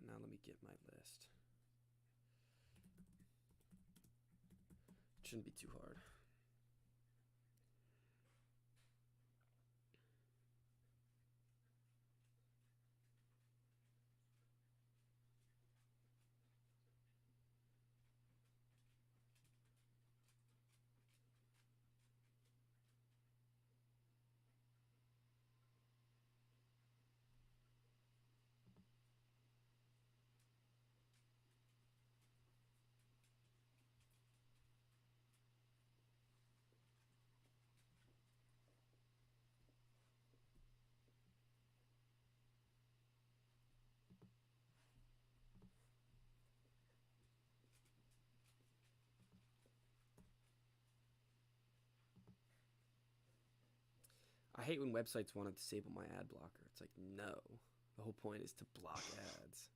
Now let me get my list. Shouldn't be too hard. I hate when websites want to disable my ad blocker. It's like, no. The whole point is to block ads.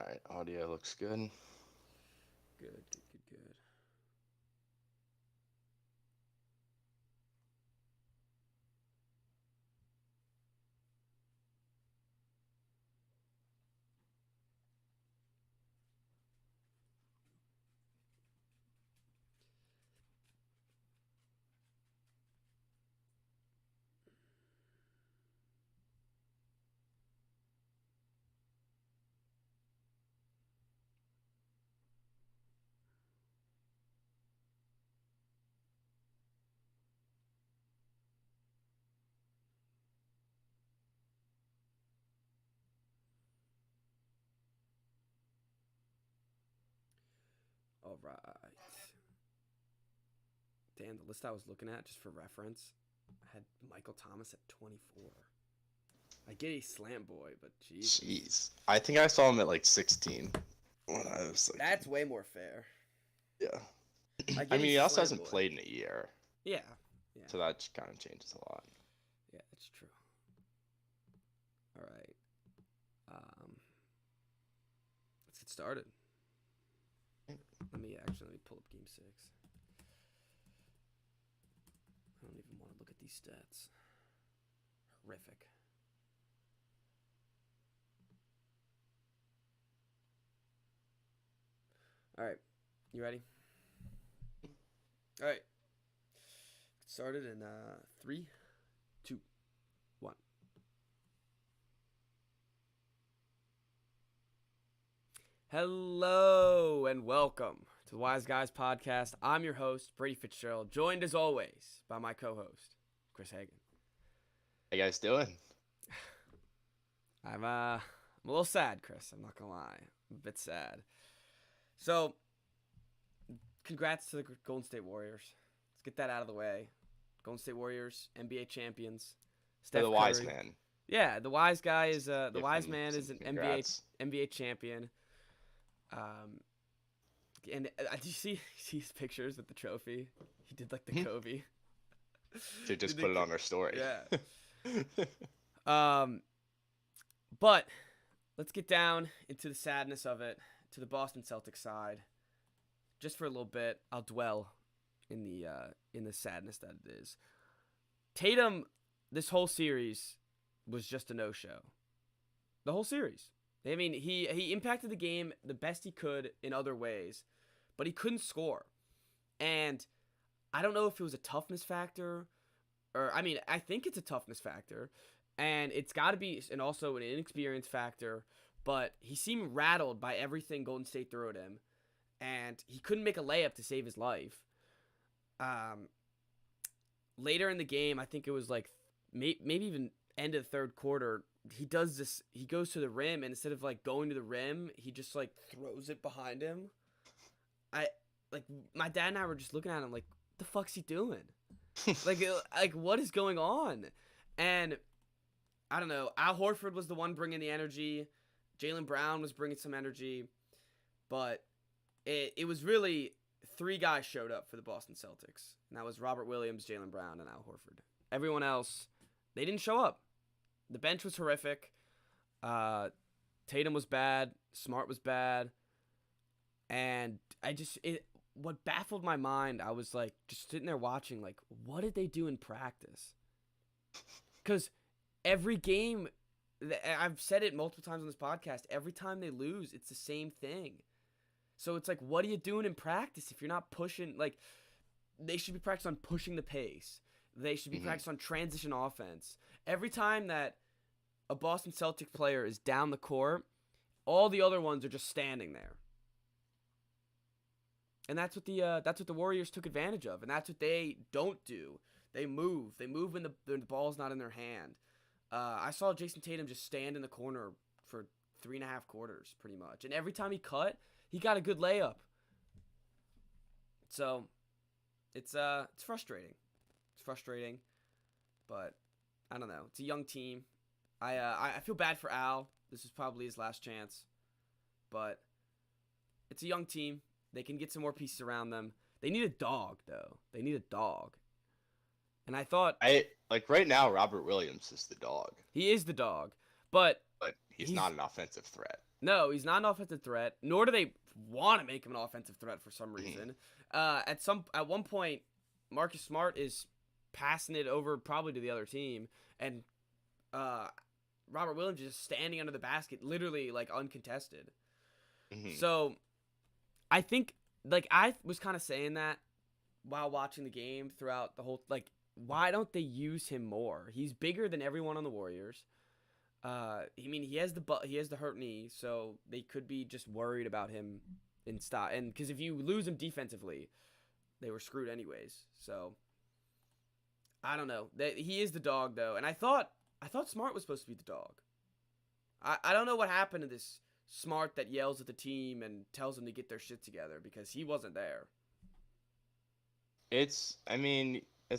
All right, audio looks good. Good. All right. Dan, the list I was looking at, just for reference, I had Michael Thomas at 24. I get he's slam boy, but Jesus. Jeez. I think I saw him at like 16 when I was like. That's way more fair. Yeah. I I mean, he also slam hasn't boy. played in a year. Yeah. So that kind of changes a lot. Yeah, it's true. All right. Let's get started. Let me pull up game 6. I don't even want to look at these stats. Horrific. All right. You ready? All right. Get started in 3, 2, 1. Hello and welcome to the Wise Guys Podcast. I'm your host, Brady Fitzgerald, joined as always by my co-host, Chris Hagan. How you guys doing? I'm a little sad, Chris. I'm not gonna lie. I'm a bit sad. So, congrats to the Golden State Warriors. Let's get that out of the way. Golden State Warriors, NBA champions. Steph the Curry. wise man. Yeah, the wise guy is the wise man is an NBA champion. And did you see his pictures with the trophy? He did like the Kobe. Should just put it on our story. Yeah. But let's get down into the sadness of it, to the Boston Celtics side. Just for a little bit, I'll dwell in the sadness that it is. Tatum, this whole series was just a no-show. The whole series. I mean, he impacted the game the best he could in other ways, but he couldn't score. And I don't know if it was a toughness factor, I think it's a toughness factor, and it's got to be, and also an inexperience factor, but he seemed rattled by everything Golden State threw at him, and he couldn't make a layup to save his life. Later in the game, I think it was like maybe even end of the third quarter, he does this. He goes to the rim, and instead of like going to the rim, he just like throws it behind him. My dad and I were just looking at him like, what the fuck's he doing? like what is going on? And I don't know. Al Horford was the one bringing the energy. Jaylen Brown was bringing some energy. But it was really 3 guys showed up for the Boston Celtics, and that was Robert Williams, Jaylen Brown, and Al Horford. Everyone else, they didn't show up. The bench was horrific. Tatum was bad. Smart was bad. And what baffled my mind, I was like just sitting there watching, like, what did they do in practice? Because every game, I've said it multiple times on this podcast, every time they lose, it's the same thing. So it's like, what are you doing in practice if you're not pushing? Like, they should be practicing on pushing the pace. They should be practicing on transition offense. Every time that a Boston Celtics player is down the court, all the other ones are just standing there. And that's what the Warriors took advantage of, and that's what they don't do. They move. They move when the ball's not in their hand. I saw Jason Tatum just stand in the corner for 3.5 quarters, pretty much. And every time he cut, he got a good layup. So, it's frustrating. It's frustrating, but I don't know. It's a young team. I feel bad for Al. This is probably his last chance, but it's a young team. They can get some more pieces around them. They need a dog, though. They need a dog. And I thought... right now, Robert Williams is the dog. He is the dog. But he's not an offensive threat. No, he's not an offensive threat, nor do they want to make him an offensive threat for some reason. At one point, Marcus Smart is passing it over probably to the other team, and Robert Williams is just standing under the basket, literally, like, uncontested. So... I think, like, I was kind of saying that while watching the game throughout the whole, like, why don't they use him more? He's bigger than everyone on the Warriors. He has the hurt knee, so they could be just worried about him in style. And because if you lose him defensively, they were screwed anyways. So I don't know. He is the dog, though, and I thought Smart was supposed to be the dog. I don't know what happened to this Smart that yells at the team and tells them to get their shit together, because he wasn't there. It's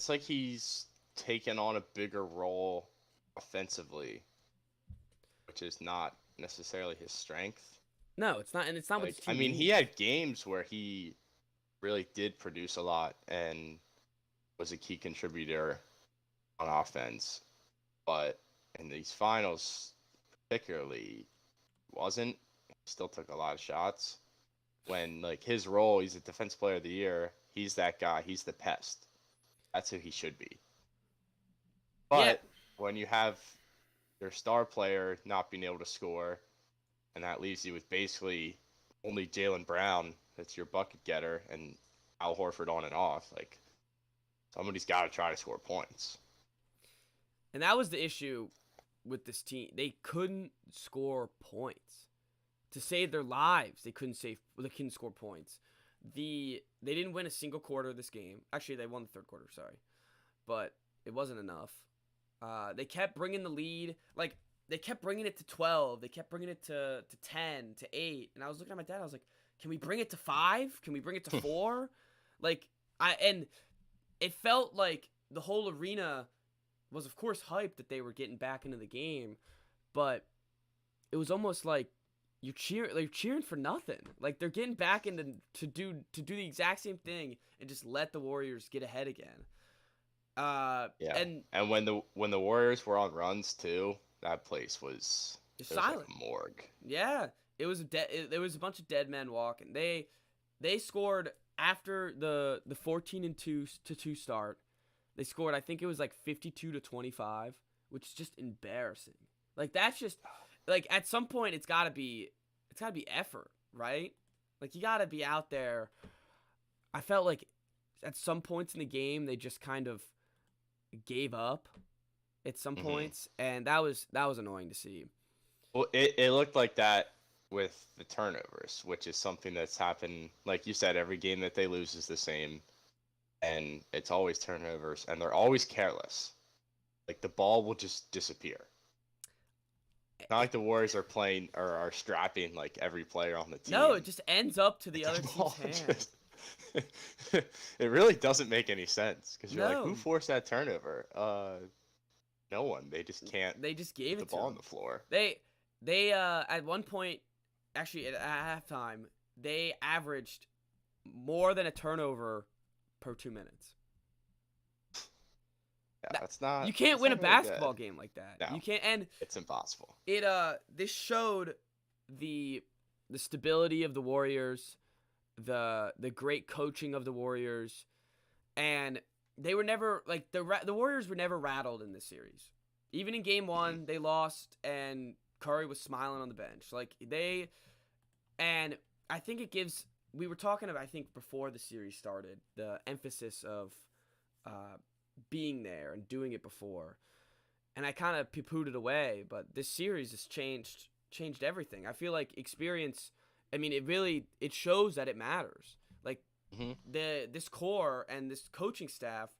like he's taken on a bigger role offensively, which is not necessarily his strength. No, it's not, and it's not what his team needs. He had games where he really did produce a lot and was a key contributor on offense, but in these finals particularly wasn't. He still took a lot of shots. When, like, his role, he's a defense player of the year, he's that guy, he's the pest. That's who he should be. But when you have your star player not being able to score, and that leaves you with basically only Jaylen Brown that's your bucket getter, and Al Horford on and off, like, somebody's got to try to score points. And that was the issue with this team. They couldn't score points. To save their lives, they couldn't score points. They didn't win a single quarter of this game. Actually, they won the third quarter, sorry. But it wasn't enough. They kept bringing the lead. Like, they kept bringing it to 12. They kept bringing it to 10, to 8. And I was looking at my dad. I was like, can we bring it to 5? Can we bring it to 4? And it felt like the whole arena was, of course, hyped that they were getting back into the game. But it was almost like they're cheering for nothing. Like, they're getting back into to do the exact same thing and just let the Warriors get ahead again. And when the Warriors were on runs too, that place was silent. Like a morgue. Yeah, there was a bunch of dead men walking. They scored after the 14-2 start. They scored, I think it was like 52-25, which is just embarrassing. Like, that's just, like, at some point it's gotta be effort, right? Like, you gotta be out there. I felt like at some points in the game they just kind of gave up at some points, and that was annoying to see. Well, it looked like that with the turnovers, which is something that's happened, like you said, every game that they lose is the same, and it's always turnovers, and they're always careless. Like, the ball will just disappear. It's not like the Warriors are playing or are strapping like every player on the team. No, it just ends up to the other team's hand. It really doesn't make any sense, because you're like, who forced that turnover? No one. They just can't. They just gave the ball on the floor. They at one point, actually at halftime, they averaged more than a turnover per 2 minutes. Yeah, that's not. You can't that's win a not really basketball good. game like that. No. You can't, and It's impossible. this showed the stability of the Warriors, the great coaching of the Warriors, and they were never like the Warriors were never rattled in this series. Even in game 1, they lost and Curry was smiling on the bench. And I think it gives, we were talking about, I think before the series started, the emphasis of being there and doing it before. And I kind of poo-pooed it away, but this series has changed everything. I feel like experience, I mean, it shows that it matters. Like this core and this coaching staff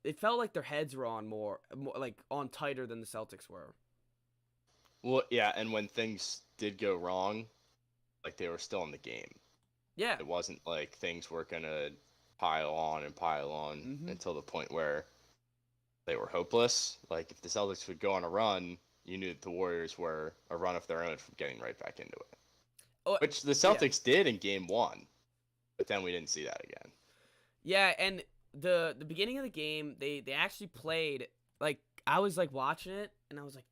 it felt like their heads were on more like on tighter than the Celtics were. Well, yeah, and when things did go wrong, like they were still in the game. Yeah. It wasn't like things were gonna pile on until the point where they were hopeless. Like if the Celtics would go on a run, you knew that the Warriors were a run of their own from getting right back into it. Which the Celtics did in game 1, but then we didn't see that again. Yeah, and the beginning of the game, they actually played, like, I was like watching it and I was like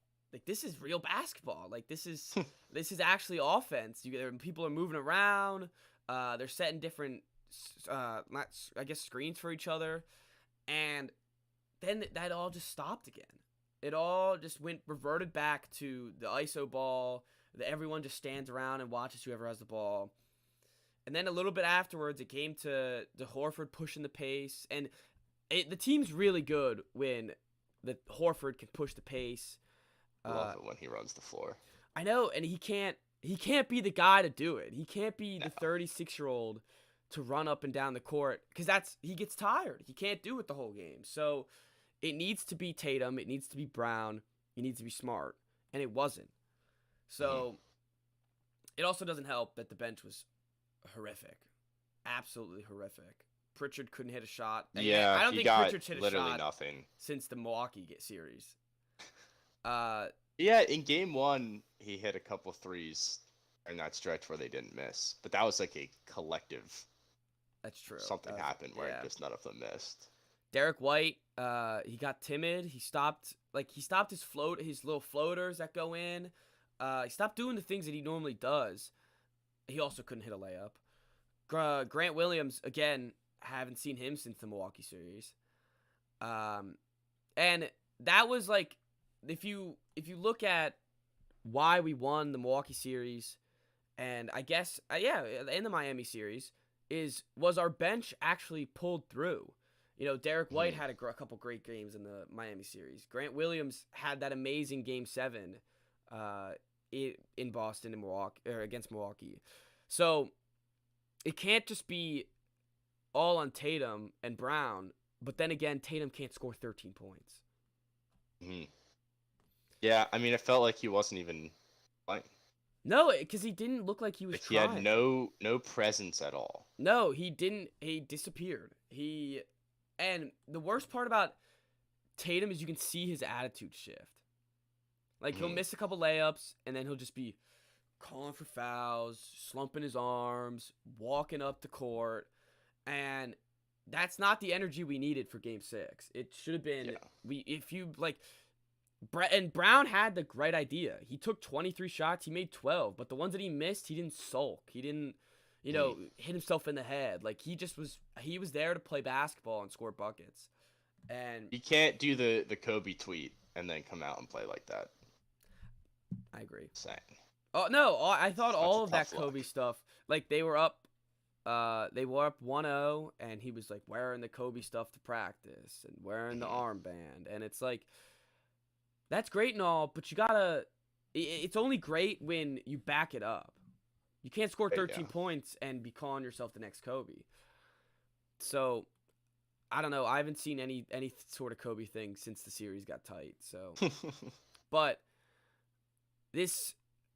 this is real basketball. Like this is actually offense. People are moving around. They're setting different screens for each other, and then that all just stopped again. It all just reverted back to the ISO ball. That everyone just stands around and watches whoever has the ball. And then a little bit afterwards, it came to Horford pushing the pace, and the team's really good when the Horford can push the pace. I love it when he runs the floor. I know, and he can't be the guy to do it. He can't be the 36-year-old to run up and down the court because he gets tired. He can't do it the whole game. So it needs to be Tatum. It needs to be Brown. It needs to be Smart, and it wasn't. So it also doesn't help that the bench was horrific, absolutely horrific. Pritchard couldn't hit a shot. Yeah, I don't think Pritchard's hit a shot nothing since the Milwaukee series. Yeah, in game 1, he hit a couple threes in that stretch where they didn't miss, but that was like a collective. That's true. Something happened where just none of them missed. Derek White, he got timid. He stopped his little floaters that go in. He stopped doing the things that he normally does. He also couldn't hit a layup. Grant Williams, again, haven't seen him since the Milwaukee series. And that was like, if you look at why we won the Milwaukee series, and I guess in the Miami series, was our bench actually pulled through. You know, Derek White had a couple great games in the Miami series. Grant Williams had that amazing Game 7 in Boston and Milwaukee, or against Milwaukee. So it can't just be all on Tatum and Brown, but then again, Tatum can't score 13 points. Yeah, I mean, it felt like he wasn't even playing. No, because he didn't look like he was trying. He had no presence at all. No, he didn't. He disappeared. And the worst part about Tatum is you can see his attitude shift. Like, he'll miss a couple layups, and then he'll just be calling for fouls, slumping his arms, walking up the court, and that's not the energy we needed for Game 6. It should have been and Brown had the right idea. He took 23 shots, he made 12, but the ones that he missed, he didn't sulk. He didn't, hit himself in the head. Like, he was there to play basketball and score buckets. And you can't do the Kobe tweet and then come out and play like that. I agree. Same. Oh no, I thought all of that Kobe stuff, like they were up 1-0, and he was like wearing the Kobe stuff to practice and wearing the armband, and it's like, that's great and all, but it's only great when you back it up. You can't score 13 points and be calling yourself the next Kobe. So, I don't know. I haven't seen any sort of Kobe thing since the series got tight. So, but this,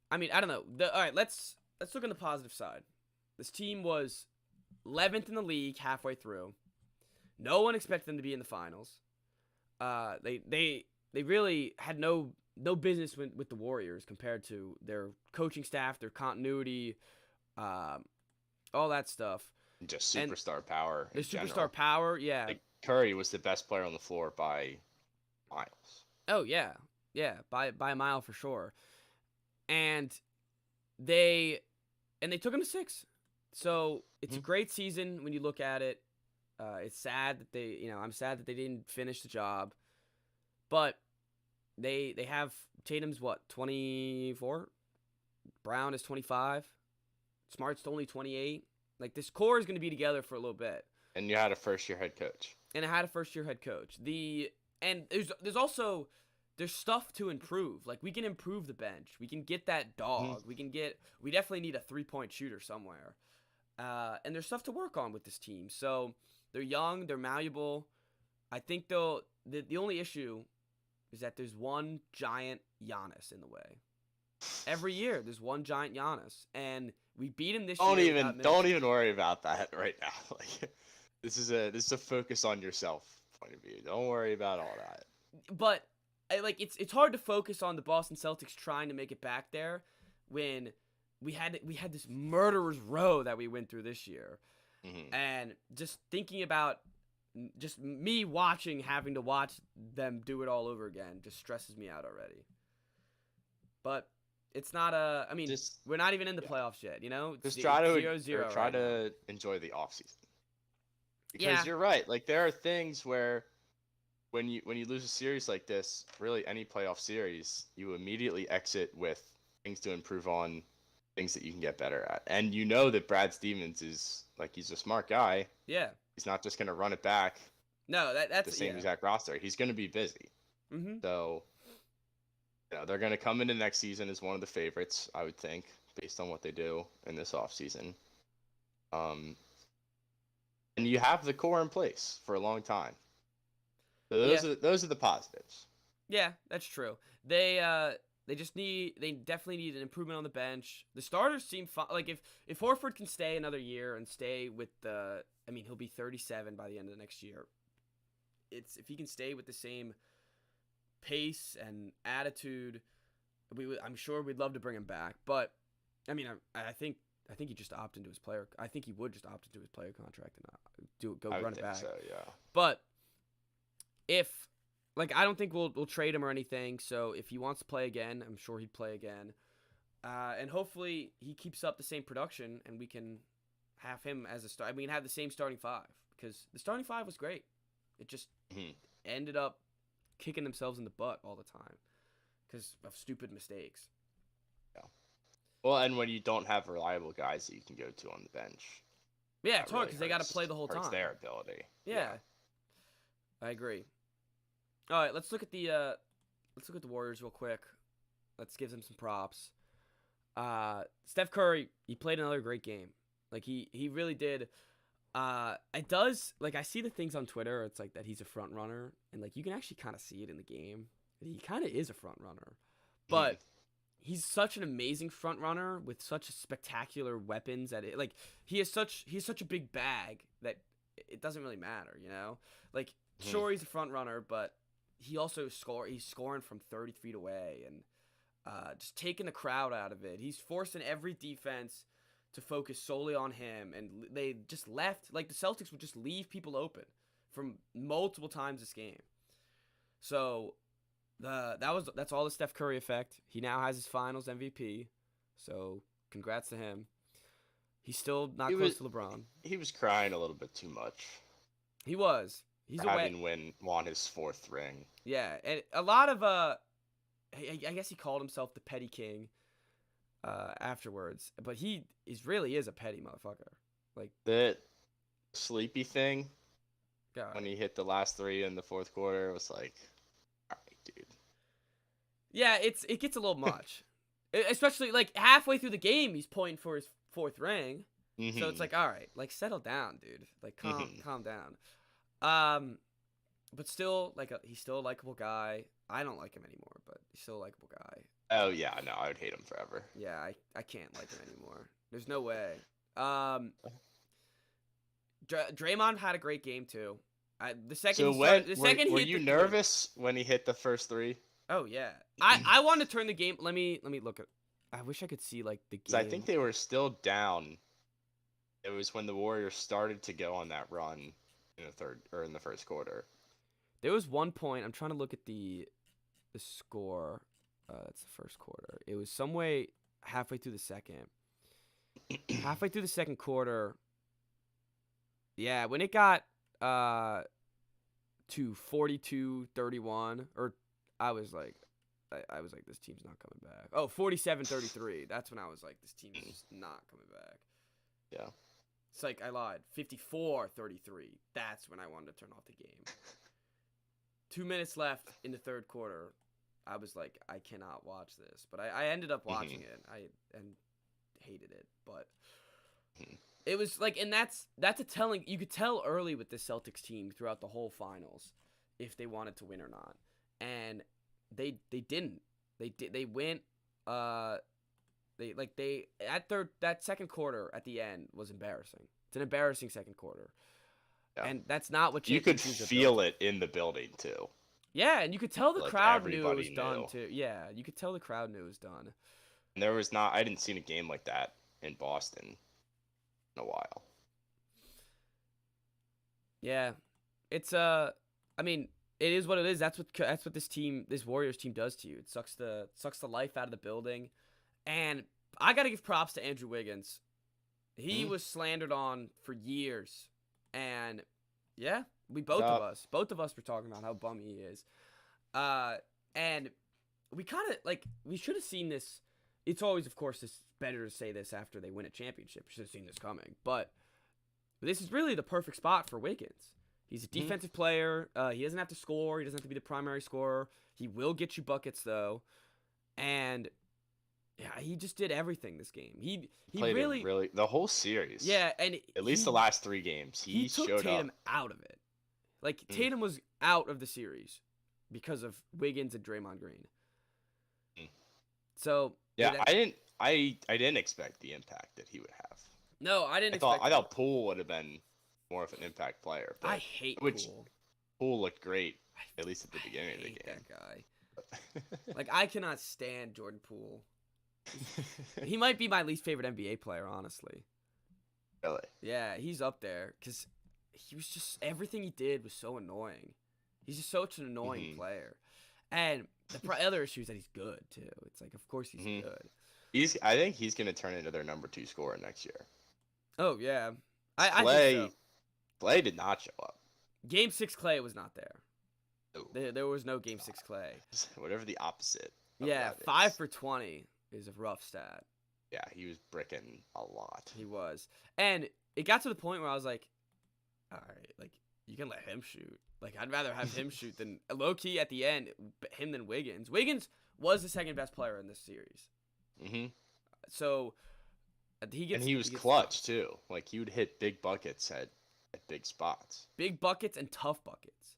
I mean, I don't know. All right, let's look on the positive side. This team was 11th in the league halfway through. No one expected them to be in the finals. They really had no business with the Warriors compared to their coaching staff, their continuity, all that stuff. Just And superstar power the in superstar general. power, yeah. Like Curry was the best player on the floor by miles. Oh yeah, yeah, by a mile for sure. And they took him to 6. So it's a great season when you look at it. It's sad that I'm sad that they didn't finish the job, but they have Tatum's 24, Brown is 25, Smart's only 28. Like this core is going to be together for a little bit. And you had a first-year head coach. And I had a first-year head coach. And there's also stuff to improve. Like we can improve the bench. We can get that dog. We definitely need a 3-point shooter somewhere. And there's stuff to work on with this team. So they're young, they're malleable. I think though the only issue is that there's one giant Giannis in the way. Every year there's one giant Giannis, and we beat him this year. Don't even worry about that right now. Like this is a focus on yourself point of view. Don't worry about all that. But it's hard to focus on the Boston Celtics trying to make it back there when we had this murderer's row that we went through this year. Mm-hmm. And just thinking about just me having to watch them do it all over again just stresses me out already. But it's not we're not even in the playoffs yet, you know? Just try to enjoy the offseason. Because you're right. Like there are things where when you lose a series like this, really any playoff series, you immediately exit with things to improve on, things that you can get better at. And you know that Brad Stevens he's a smart guy. Yeah. He's not just going to run it back. No, that's the same exact roster. He's going to be busy. Mm-hmm. So, they're going to come into next season as one of the favorites, I would think, based on what they do in this offseason. And you have the core in place for a long time. So those are the positives. Yeah, that's true. They definitely need an improvement on the bench. The starters seem fine. Like if Horford can stay another year and stay with he'll be 37 by the end of the next year. If he can stay with the same pace and attitude, I'm sure we'd love to bring him back. But I think he just opt into his player. I think he would just opt into his player contract and run it back. So, yeah. But I don't think we'll trade him or anything. So if he wants to play again, I'm sure he'd play again. And hopefully he keeps up the same production, and we can have him as a start. We can have the same starting 5 because the starting 5 was great. It just ended up kicking themselves in the butt all the time because of stupid mistakes. Yeah. Well, and when you don't have reliable guys that you can go to on the bench. Yeah, it's hard because they got to play the whole time. It's their ability. Yeah. I agree. All right, let's look at the Warriors real quick. Let's give them some props. Steph Curry, he played another great game. Like he really did. It does, like, I see the things on Twitter. It's like that he's a front runner, and like you can actually kind of see it in the game. He kind of is a front runner, but he's such an amazing front runner with such spectacular weapons at it. Like he's such a big bag that it doesn't really matter, you know. Like sure he's a front runner, but he also he's scoring from 30 feet away and just taking the crowd out of it. He's forcing every defense to focus solely on him, and they just left. Like the Celtics would just leave people open from multiple times this game. So that's all the Steph Curry effect. He now has his Finals MVP, so congrats to him. He's still not close to LeBron. He was crying a little bit too much. He was. He's having won his 4th ring. Yeah, and a lot of I guess he called himself the Petty King afterwards, but he really is a petty motherfucker. Like the sleepy thing. God. When he hit the last 3 in the 4th quarter, it was like, all right, dude. Yeah, it gets a little much, especially like halfway through the game, he's pointing for his 4th ring. Mm-hmm. So it's like, all right, like settle down, dude. Like calm down. But still, like he's still a likable guy. I don't like him anymore, but he's still a likable guy. Oh yeah, no, I would hate him forever. Yeah, I can't like him anymore. There's no way. Draymond had a great game too. Were you nervous when he hit the first 3? Oh yeah. I wanted to turn the game. Let me look at. I wish I could see like the 'Cause game. I think they were still down. It was when the Warriors started to go on that run in the first quarter. There was one point. I'm trying to look at the score. That's the first quarter. It was some way halfway through the second. Halfway through the second quarter. Yeah, when it got to 42-31, or I was like, this team's not coming back. Oh, 47-33. That's when I was like, this team's just not coming back. Yeah. It's like, I lied. 54-33. That's when I wanted to turn off the game. 2 minutes left in the third quarter. I was like, I cannot watch this. But I ended up watching it. And hated it. But it was like, and that's a telling. You could tell early with the Celtics team throughout the whole finals if they wanted to win or not. And they didn't. They went. That second quarter at the end was embarrassing. It's an embarrassing second quarter. Yeah. And that's not what you could feel it in the building too. Yeah, and you could tell the crowd knew it was done too. Yeah, you could tell the crowd knew it was done. And I didn't see a game like that in Boston in a while. Yeah. It's I mean, it is what it is. That's what this Warriors team does to you. It sucks the life out of the building. And I got to give props to Andrew Wiggins. He was slandered on for years. And yeah, both of us were talking about how bummy he is. And we kind of we should have seen this. It's always, of course, it's better to say this after they win a championship. We should have seen this coming. But this is really the perfect spot for Wiggins. He's a defensive player. He doesn't have to score. He doesn't have to be the primary scorer. He will get you buckets though. And yeah, he just did everything this game. He played really the whole series. Yeah, and at least the last 3 games, he took showed Tatum up. out of it. Like Tatum was out of the series because of Wiggins and Draymond Green. So yeah, I didn't expect the impact that he would have. No, I didn't. I thought Poole would have been more of an impact player. But I hate Poole. Poole looked great, at least at the beginning of the game. That guy. Like, I cannot stand Jordan Poole. He might be my least favorite NBA player, honestly. Really? Yeah, he's up there because he was just everything he did was so annoying. He's just such an annoying player, and the other issue is that he's good too. It's like, of course he's good. I think he's gonna turn into their number 2 scorer next year. Oh yeah, I think so. Clay did not show up. Game 6 Clay was not there. No. There was no Game 6 Clay. Whatever the opposite. Yeah, 5 for 20 is a rough stat. Yeah, he was bricking a lot. He was. And it got to the point where I was like, all right, like, you can let him shoot. Like, I'd rather have him shoot than, low-key at the end, him than Wiggins. Wiggins was the second best player in this series. So, he was clutch, too. Like, he would hit big buckets at big spots. Big buckets and tough buckets.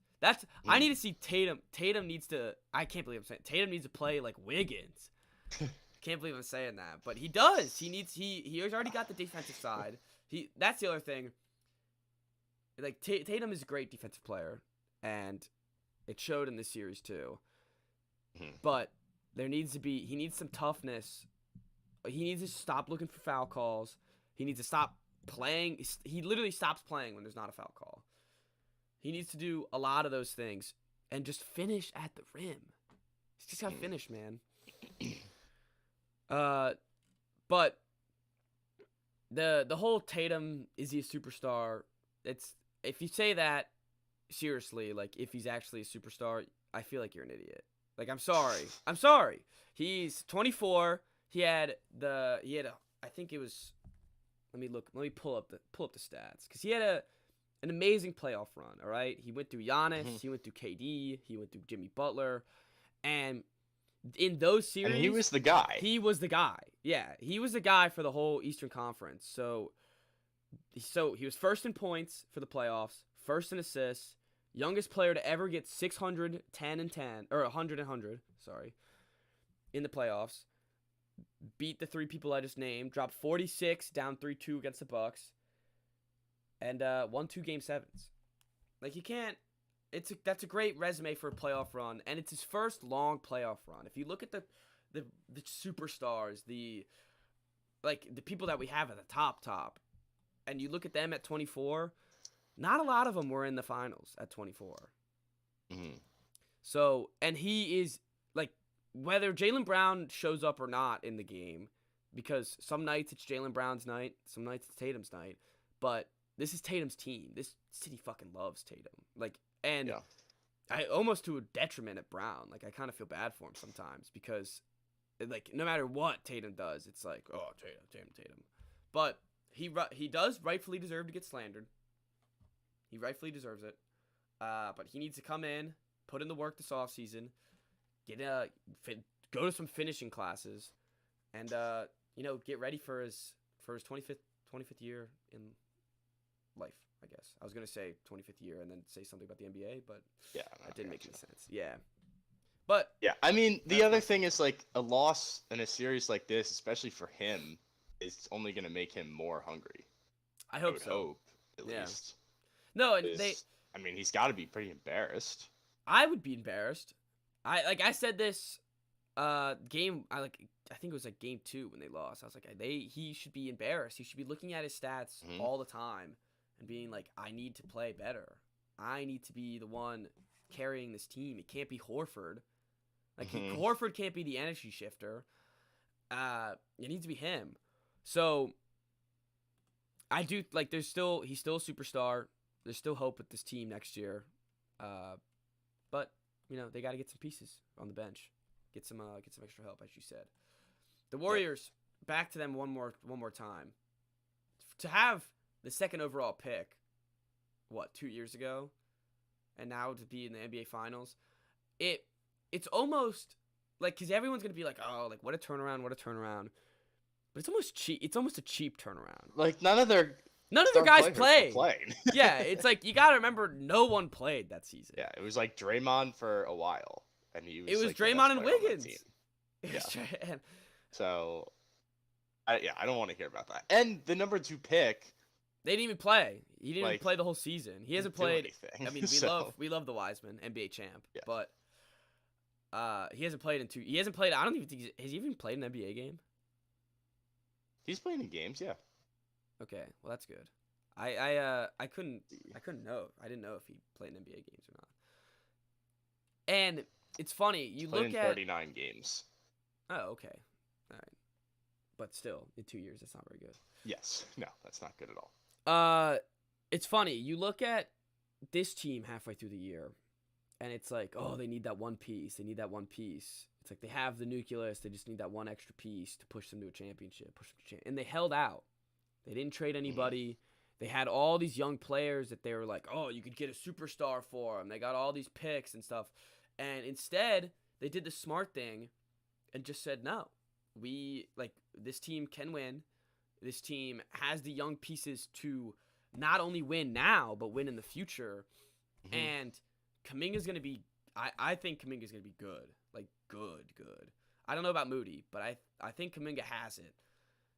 I need to see Tatum. Tatum needs to, I can't believe I'm saying, Tatum needs to play like Wiggins. Can't believe I'm saying that, but he does. He's already got the defensive side. That's the other thing. Like Tatum is a great defensive player, and it showed in this series too. But he needs some toughness. He needs to stop looking for foul calls. He needs to stop playing. He literally stops playing when there's not a foul call. He needs to do a lot of those things and just finish at the rim. He's just got to finish, man. But the whole Tatum, is he a superstar? If you say that seriously, like if he's actually a superstar, I feel like you're an idiot. Like, I'm sorry. He's 24. He had I think it was, let me pull up the stats, cuz he had an amazing playoff run, all right? He went through Giannis, he went through KD, he went through Jimmy Butler, and in those series, and he was the guy. He was the guy. Yeah, he was the guy for the whole Eastern Conference. So he was first in points for the playoffs, first in assists, youngest player to ever get 600, 10 and 10, or 100 and 100, in the playoffs. Beat the 3 people I just named, dropped 46, down 3-2 against the Bucks, and won 2 Game 7s. Like, you can't. That's a great resume for a playoff run, and it's his first long playoff run. If you look at the the superstars, the people that we have at the top, and you look at them at 24, not a lot of them were in the finals at 24. Mm-hmm. So, and he is like, whether Jaylen Brown shows up or not in the game, because some nights it's Jaylen Brown's night, some nights it's Tatum's night, but this is Tatum's team. This city fucking loves Tatum. Like, and I almost to a detriment at Brown. Like, I kind of feel bad for him sometimes because, like, no matter what Tatum does, it's like, oh, Tatum. But he does rightfully deserve to get slandered. He rightfully deserves it. But he needs to come in, put in the work this offseason, go to some finishing classes, and get ready for his 25th year in life. I guess I was gonna say 25th year and then say something about the NBA, but that didn't make any sense. Yeah, but I mean, the other thing is, like, a loss in a series like this, especially for him, is only gonna make him more hungry. I hope at least. No, and I mean, he's got to be pretty embarrassed. I would be embarrassed. I said this game. I think it was like game 2 when they lost. I was like, he should be embarrassed. He should be looking at his stats all the time and being like, I need to play better. I need to be the one carrying this team. It can't be Horford. Like, Horford can't be the energy shifter. It needs to be him. So I do like. He's still a superstar. There's still hope with this team next year. But they got to get some pieces on the bench. Get some extra help, as you said. The Warriors, back to them one more time. To have the second overall pick, 2 years ago, and now to be in the NBA Finals, it's almost like, because everyone's gonna be like, oh, like what a turnaround. But it's almost cheap. It's almost a cheap turnaround. Like none of their guys played. Yeah, it's like you gotta remember, no one played that season. Yeah, it was like Draymond for a while, and it was like Draymond and Wiggins. So, I don't want to hear about that. And the number 2 pick, they didn't even play. He didn't even play the whole season. He hasn't played anything. I mean, we love the Wiseman, NBA champ, but he hasn't played He hasn't played. I don't even think has he even played an NBA game. He's playing in games, yeah. Okay, well that's good. I couldn't know. I didn't know if he played in NBA games or not. And it's funny, you look at 39 games. Oh, okay. All right. But still, in 2 years, that's not very good. Yes. No, that's not good at all. It's funny. You look at this team halfway through the year, and it's like, oh, they need that one piece. It's like they have the nucleus. They just need that one extra piece to push them to a championship. And they held out. They didn't trade anybody. They had all these young players that they were like, oh, you could get a superstar for them. They got all these picks and stuff. And instead, they did the smart thing and just said, no, this team can win. This team has the young pieces to not only win now, but win in the future. And Kuminga's going to be, I think Kuminga's going to be good. Like, good. I don't know about Moody, but I think Kuminga has it.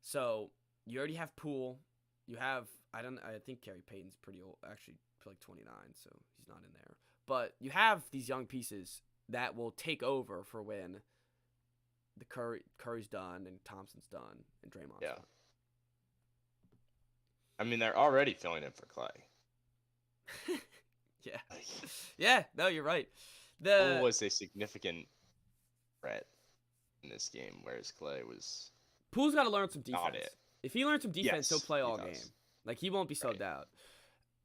So, you already have Poole. You have, I think Gary Payton's pretty old, actually, like 29, so he's not in there. But you have these young pieces that will take over for when the Curry's done and Thompson's done and Draymond's done. I mean, they're already filling in for Clay. Yeah, no, you're right. Poole was a significant threat in this game, whereas Clay was... Poole's got to learn some defense. Not it. If he learns some defense, he'll play all game. Like, he won't be subbed out.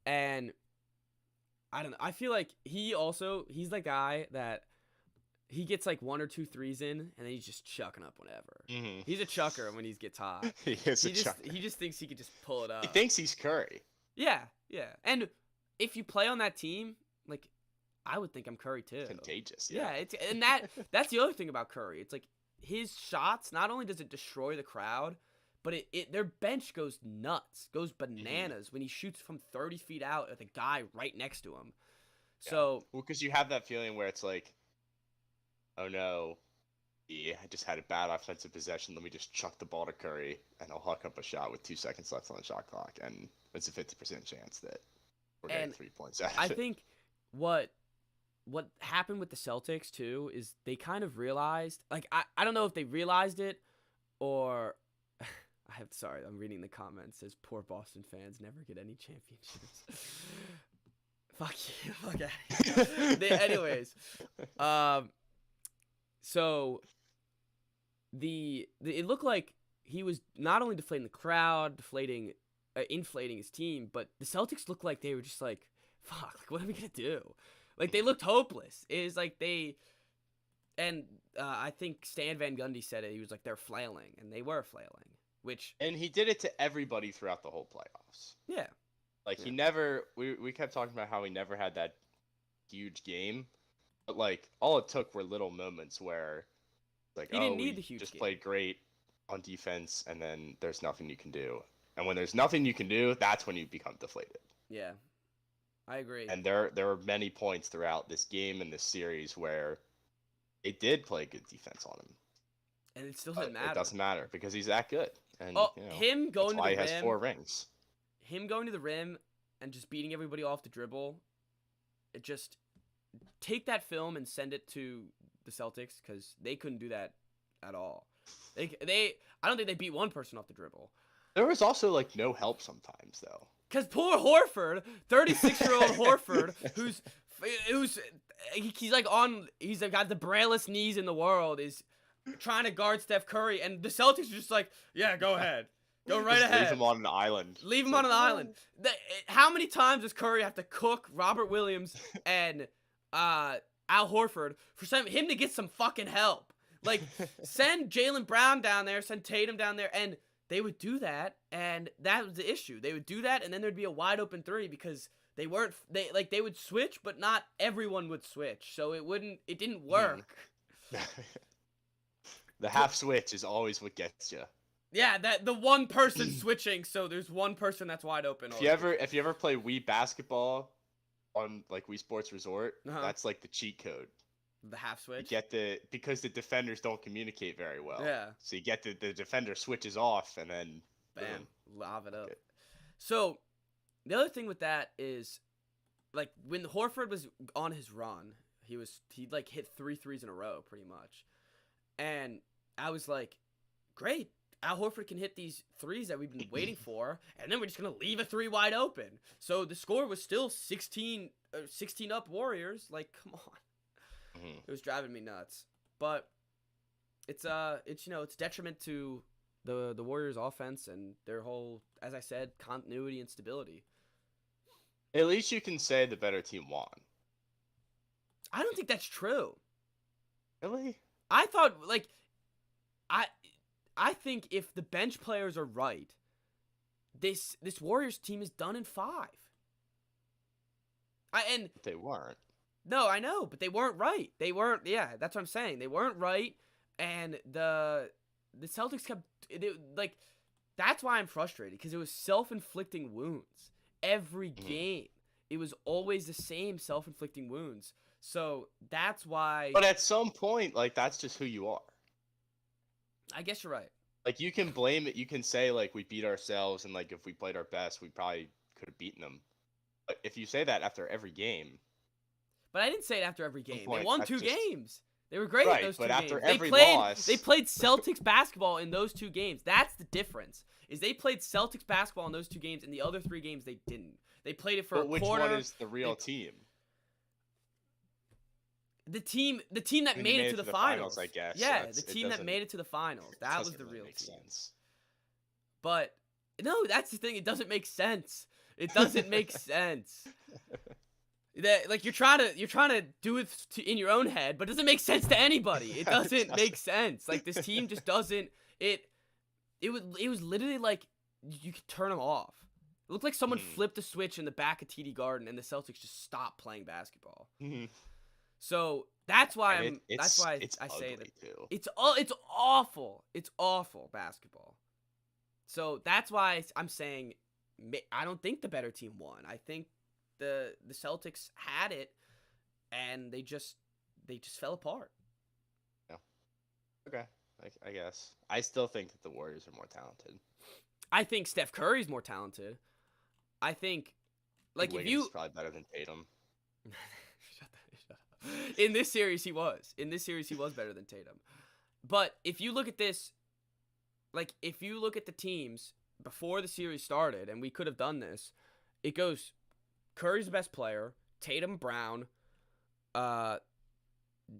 And I don't know. I feel like he's the guy that he gets like 1 or 2 threes in, and then he's just chucking up whenever. He's a chucker when he gets hot. He just thinks he could just pull it up. He thinks he's Curry. Yeah. And if you play on that team, like, I would think I'm Curry too. Contagious. Yeah. That's the other thing about Curry. It's like his shots. Not only does it destroy the crowd, but their bench goes nuts, goes bananas when he shoots from 30 feet out at the guy right next to him. So, because you have that feeling where it's like, oh no, I just had a bad offensive possession. Let me just chuck the ball to Curry, and I'll huck up a shot with 2 seconds left on the shot clock, and it's a 50% chance that we're getting 3 points out of it. I think what what happened with the Celtics too is they kind of realized, like, I don't know if they realized it or I'm reading the comments. It says poor Boston fans never get any championships. Fuck you. Fuck out. Anyways, so it looked like he was not only deflating the crowd, inflating his team, but the Celtics looked like they were just like, fuck, like, what are we gonna do? Like, they looked hopeless. It was like I think Stan Van Gundy said it. He was like, they're flailing, and they were flailing. And he did it to everybody throughout the whole playoffs. Yeah. Like, he never, we kept talking about how he never had that huge game, but, like, all it took were little moments where, like, he didn't need the huge just game. played great on defense, and then there's nothing you can do. And when there's nothing you can do, that's when you become deflated. Yeah, I agree. And there were many points throughout this game and this series where they did play good defense on him. And it still didn't matter. It doesn't matter because he's that good. And him going that's why to the rim, he has 4 rings. Him going to the rim and just beating everybody off the dribble, it just take that film and send it to the Celtics because they couldn't do that at all. I don't think they beat one person off the dribble. There was also, like, no help sometimes, though. Because poor Horford, 36-year-old Horford, he's got the braillest knees in the world, is trying to guard Steph Curry, and the Celtics are just like, yeah, go ahead. Go right ahead. Leave him on an island. Leave him on an island. How many times does Curry have to cook Robert Williams and Al Horford for him to get some fucking help? Like, send Jaylen Brown down there, send Tatum down there, and they would do that, and that was the issue. They would do that, and then there'd be a wide open three because they would switch, but not everyone would switch, so it didn't work. The half switch is always what gets you. Yeah, the one person switching, so there's one person that's wide open. If you ever play Wii Basketball on, like, Wii Sports Resort, that's like the cheat code. The half switch? You get because the defenders don't communicate very well. Yeah. So you get the defender switches off and then bam, lob it up. Good. So the other thing with that is, like, when Horford was on his run, he like hit 3 threes in a row pretty much. And I was like, great. Al Horford can hit these threes that we've been waiting for, and then we're just going to leave a 3 wide open. So the score was still 16 up Warriors. Like, come on. Mm-hmm. It was driving me nuts. But it's detriment to the Warriors offense and their whole, as I said, continuity and stability. At least you can say the better team won. I don't think that's true. Really? I thought, like, I think if the bench players are right, this Warriors team is done in 5. They weren't. No, I know, but they weren't right. They weren't. Yeah, that's what I'm saying. They weren't right, and the Celtics kept like. That's why I'm frustrated, because it was self-inflicting wounds every game. It was always the same self-inflicting wounds. So that's why. But at some point, like, that's just who you are. I guess you're right. Like, you can blame it. You can say, like, we beat ourselves, and, like, if we played our best, we probably could have beaten them. But if you say that after every game. But I didn't say it after every game. Point, they won 2 games. They were great right, in those 2 but games. After every loss, they loss, played Celtics basketball in those 2 games. That's the difference. Is they played Celtics basketball in those 2 games, and the other 3 games they didn't. They played it for a quarter. Which one is the real team? The team that made it to the finals, I guess. Yeah, the team that made it to the finals. That was the real team. Sense. But no, that's the thing. It doesn't make sense. It doesn't make sense. That, like, you're trying to do it in your own head, but it doesn't make sense to anybody. It doesn't make sense. Like, this team just doesn't. It was literally like you could turn them off. It looked like someone flipped a switch in the back of TD Garden, and the Celtics just stopped playing basketball. Mm-hmm. So that's why I say that too. It's awful. It's awful basketball. So that's why I'm saying I don't think the better team won. I think the Celtics had it, and they just fell apart. Yeah. Okay. I guess. I still think that the Warriors are more talented. I think Steph Curry's more talented. I think, like, Wiggins if you is probably better than Tatum. Shut up. In this series, he was. In this series, he was better than Tatum. But if you look at this, like, if you look at the teams before the series started, and we could have done this, it goes Curry's the best player, Tatum, Brown,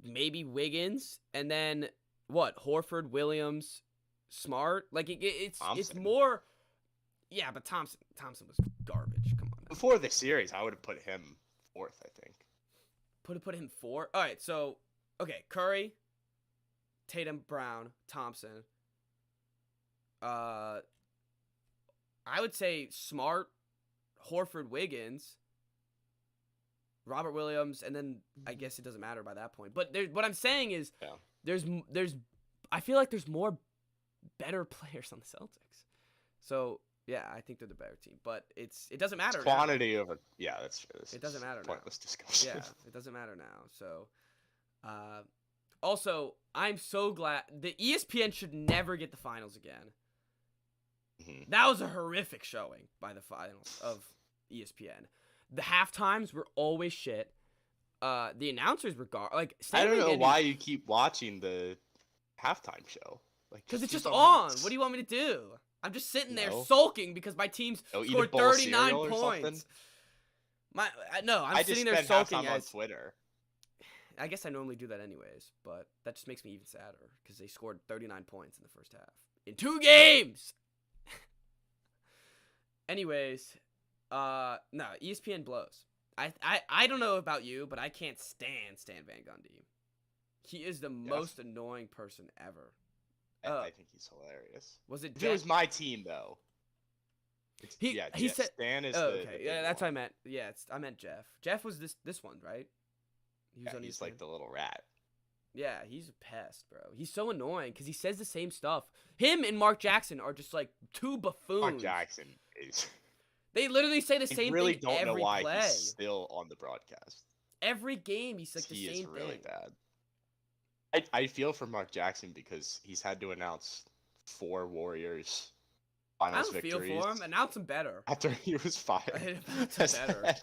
maybe Wiggins, and then what? Horford, Williams, Smart. Like, it's more. Yeah, but Thompson was garbage. Come on. Now. Before the series, I would have put him fourth, I think. Put him fourth? All right, so, okay, Curry, Tatum, Brown, Thompson. I would say Smart, Horford, Wiggins, Robert Williams, and then I guess it doesn't matter by that point. But what I'm saying is there's I feel like there's more better players on the Celtics. So, yeah, I think they're the better team, but it doesn't matter. It's quantity over. Yeah, that's true. It doesn't matter now. Pointless discussion. Yeah, it doesn't matter now. So, also, I'm so glad the ESPN should never get the finals again. Mm-hmm. That was a horrific showing by the finals of ESPN. The halftimes were always shit. The announcers were I don't know why you keep watching the halftime show. Like, because it's just on. What do you want me to do? I'm just sitting there sulking because my team's scored 39 points. I'm sitting there sulking on Twitter. I guess I normally do that anyways, but that just makes me even sadder because they scored 39 points in the first half in 2 games. Anyways, no, ESPN blows. I don't know about you, but I can't stand Stan Van Gundy. He is the most annoying person ever. I think he's hilarious. Was it? If it was my team though. He said Stan is okay. Yeah, that's what I meant. Yeah, I meant Jeff. Jeff was this one, right? He's like the little rat. Yeah, he's a pest, bro. He's so annoying because he says the same stuff. Him and Mark Jackson are just like two buffoons. Mark Jackson is. They literally say the same really thing every don't know why play. He's still on the broadcast. Every game, he's like the same thing. He is really bad. I feel for Mark Jackson because he's had to announce 4 Warriors finals victories. I don't feel for him. Announce him better. After he was fired. Announce him better.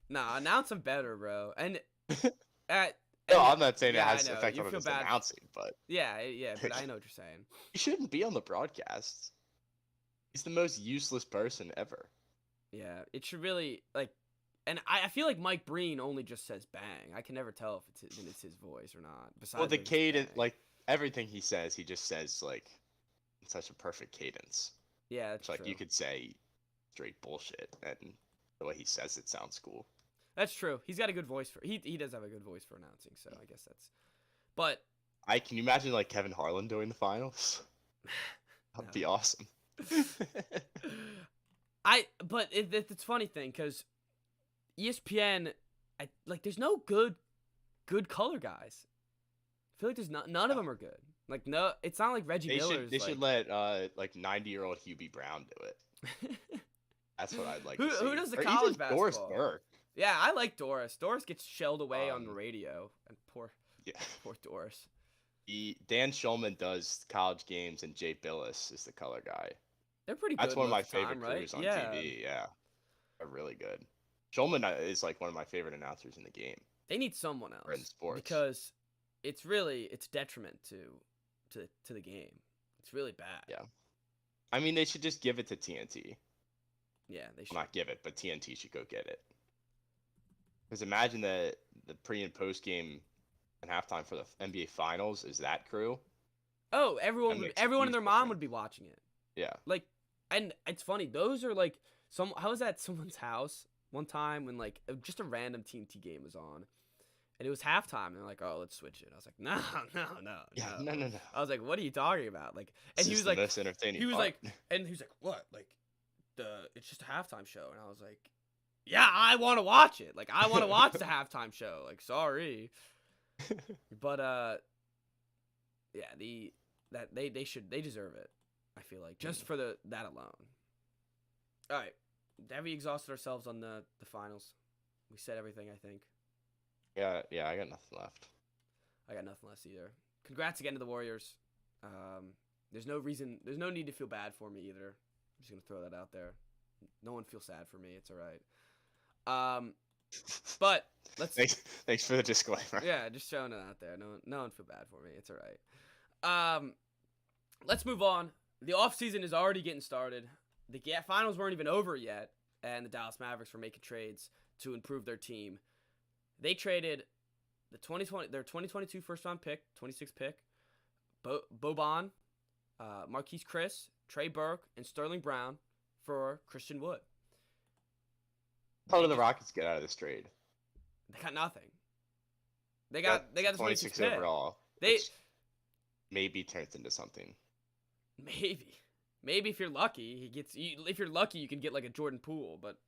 Nah, announce him better, bro. And no, I'm not saying it has an effect on his announcing, but yeah, but I know what you're saying. He shouldn't be on the broadcast. He's the most useless person ever. Yeah, it should really and I feel like Mike Breen only just says bang. I can never tell if it's his voice or not. Besides, the cadence, everything he says, he just says in such a perfect cadence. Yeah, that's true. You could say straight bullshit, and the way he says it sounds cool. That's true. He's got a good voice for. He does have a good voice for announcing, so I guess that's. But. Can you imagine Kevin Harlan doing the finals? That'd be awesome. But it's funny thing because ESPN, there's no good color guys. I feel like there's none of them are good. No, it's not like Reggie Miller. They should let 90-year-old Hubie Brown do it. That's what I'd like to see. Who does the college basketball? Doris Burke. Yeah, I like Doris. Doris gets shelled away on the radio, and poor Doris. Dan Schulman does college games, and Jay Billis is the color guy. They're pretty good. That's one of my favorite crews on TV. Yeah, they're really good. Schulman is one of my favorite announcers in the game. They need someone else in sports because it's detriment to the game. It's really bad. Yeah, I mean they should just give it to TNT. Yeah, they should. Well, not give it, but TNT should go get it. Because imagine the pre and post game and halftime for the NBA Finals is that crew. Oh, everyone and their mom would be watching it. Yeah. And it's funny. Those are I was at someone's house one time when just a random TNT game was on, and it was halftime. And they're like, "Oh, let's switch it." I was like, "No." Yeah, no. I was like, "What are you talking about?" And he was the most entertaining. He was like, "What? It's just a halftime show." And I was like, "Yeah, I want to watch it. I want to watch the halftime show. Sorry." But yeah, they deserve it. I feel like just for that alone. All right, have we exhausted ourselves on the finals? We said everything, I think. Yeah, I got nothing left. I got nothing left either. Congrats again to the Warriors. There's no need to feel bad for me either. I'm just gonna throw that out there. No one feels sad for me. It's all right. But let's Thanks for the disclaimer. yeah, just showing it out there. No one feel bad for me. It's all right. Let's move on. The offseason is already getting started. The finals weren't even over yet, and the Dallas Mavericks were making trades to improve their team. They traded their 2022 first round pick, 26th pick, Boban, Marquise Chris, Trey Burke, and Sterling Brown for Christian Wood. How did the Rockets get out of this trade? They got nothing. They got the 26th pick. Overall. Which maybe turns into something. Maybe if you're lucky, if you're lucky, you can get like a Jordan Poole, but